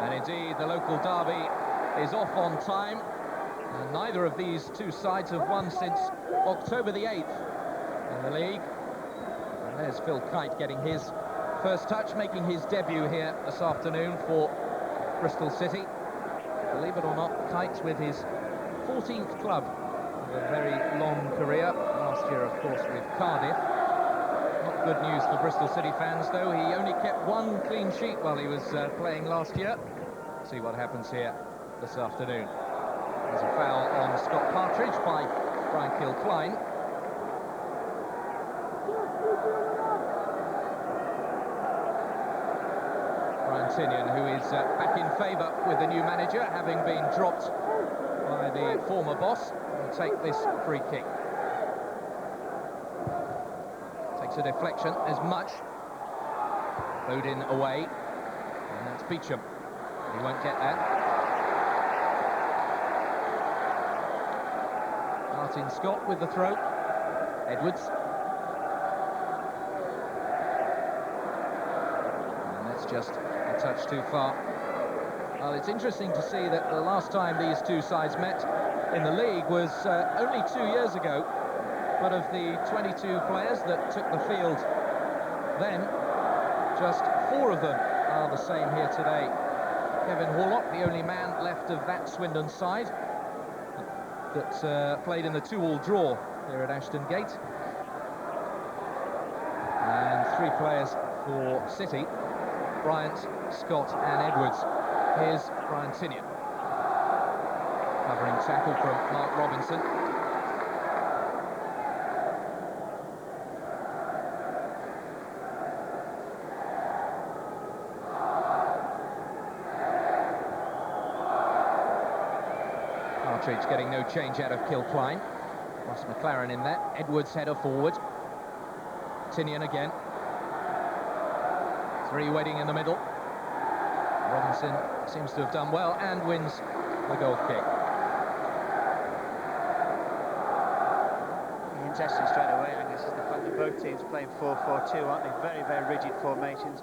And indeed, the local derby is off on time, and neither of these two sides have won since October the 8th in the league. And there's Phil Kite getting his first touch, making his debut here this afternoon for Bristol City. Believe it or not, Kite's with his 14th club, a very long career. Last year, of course, with Cardiff. Not good news for Bristol City fans, though. He only kept 1 clean sheet while he was playing last year. See what happens here this afternoon. There's a foul on Scott Partridge by Brian Kilcline. Brian Tinian, who is back in favour with the new manager, having been dropped by the former boss, will take this free kick. Takes a deflection as Much. Odin away, and that's Beecham. He won't get that. Martin Scott with the throw. Edwards. And that's just a touch too far. Well, it's interesting to see that the last time these two sides met in the league was only 2 years ago. But of the 22 players that took the field then, just 4 of them are the same here today. Kevin Horlock, the only man left of that Swindon side that played in the 2-all draw here at Ashton Gate. And 3 players for City, Bryant, Scott and Edwards. Here's Brian Tinian. Covering tackle from Mark Robinson. Partridge getting no change out of Kilcline. Ross McLaren in there. Edwards header forward. Tinian again. 3 waiting in the middle. Robinson seems to have done well and wins the goal kick. Interesting straight away, Angus, is the fact that both teams playing 4-4-2, aren't they? Very, very rigid formations.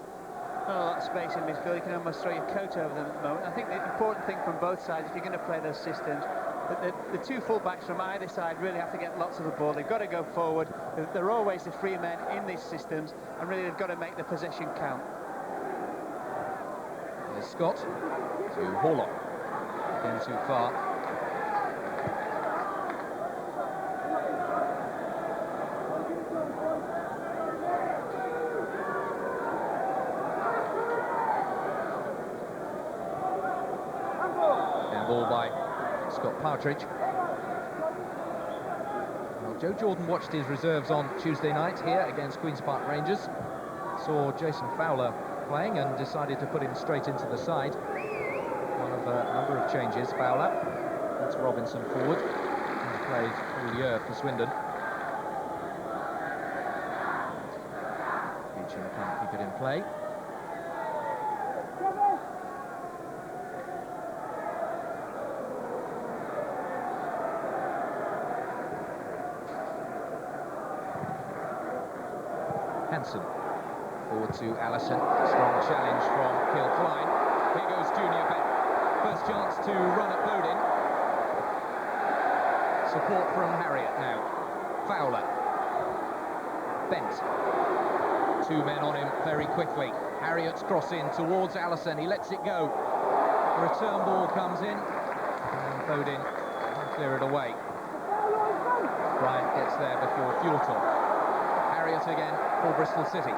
Not a lot of space in midfield. You can almost throw your coat over them at the moment. I think the important thing from both sides, if you're going to play those systems, that the 2 full-backs from either side really have to get lots of the ball. They've got to go forward. They're always the free men in these systems, and really they've got to make the possession count. There's Scott to Horlock. Again too far. And ball by Scott Partridge. Well, Joe Jordan watched his reserves on Tuesday night here against Queen's Park Rangers. Saw Jason Fowler playing and decided to put him straight into the side. One of a number of changes. Fowler. That's Robinson forward. He played all year for Swindon. Kitson can't keep it in play. Hansen. Forward to Allison. Strong challenge from Kilcline. Here goes Junior Bent. First chance to run at Bodin. Support from Harriott now. Fowler. Bent. Two men on him very quickly. Harriott's cross in towards Allison. He lets it go. The return ball comes in. And Bodin can clear it away. Bryant gets there before Fjortoft. Harriott again for Bristol City.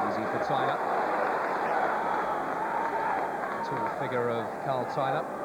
Easy for Tyler. Tall figure of Carl Tyler.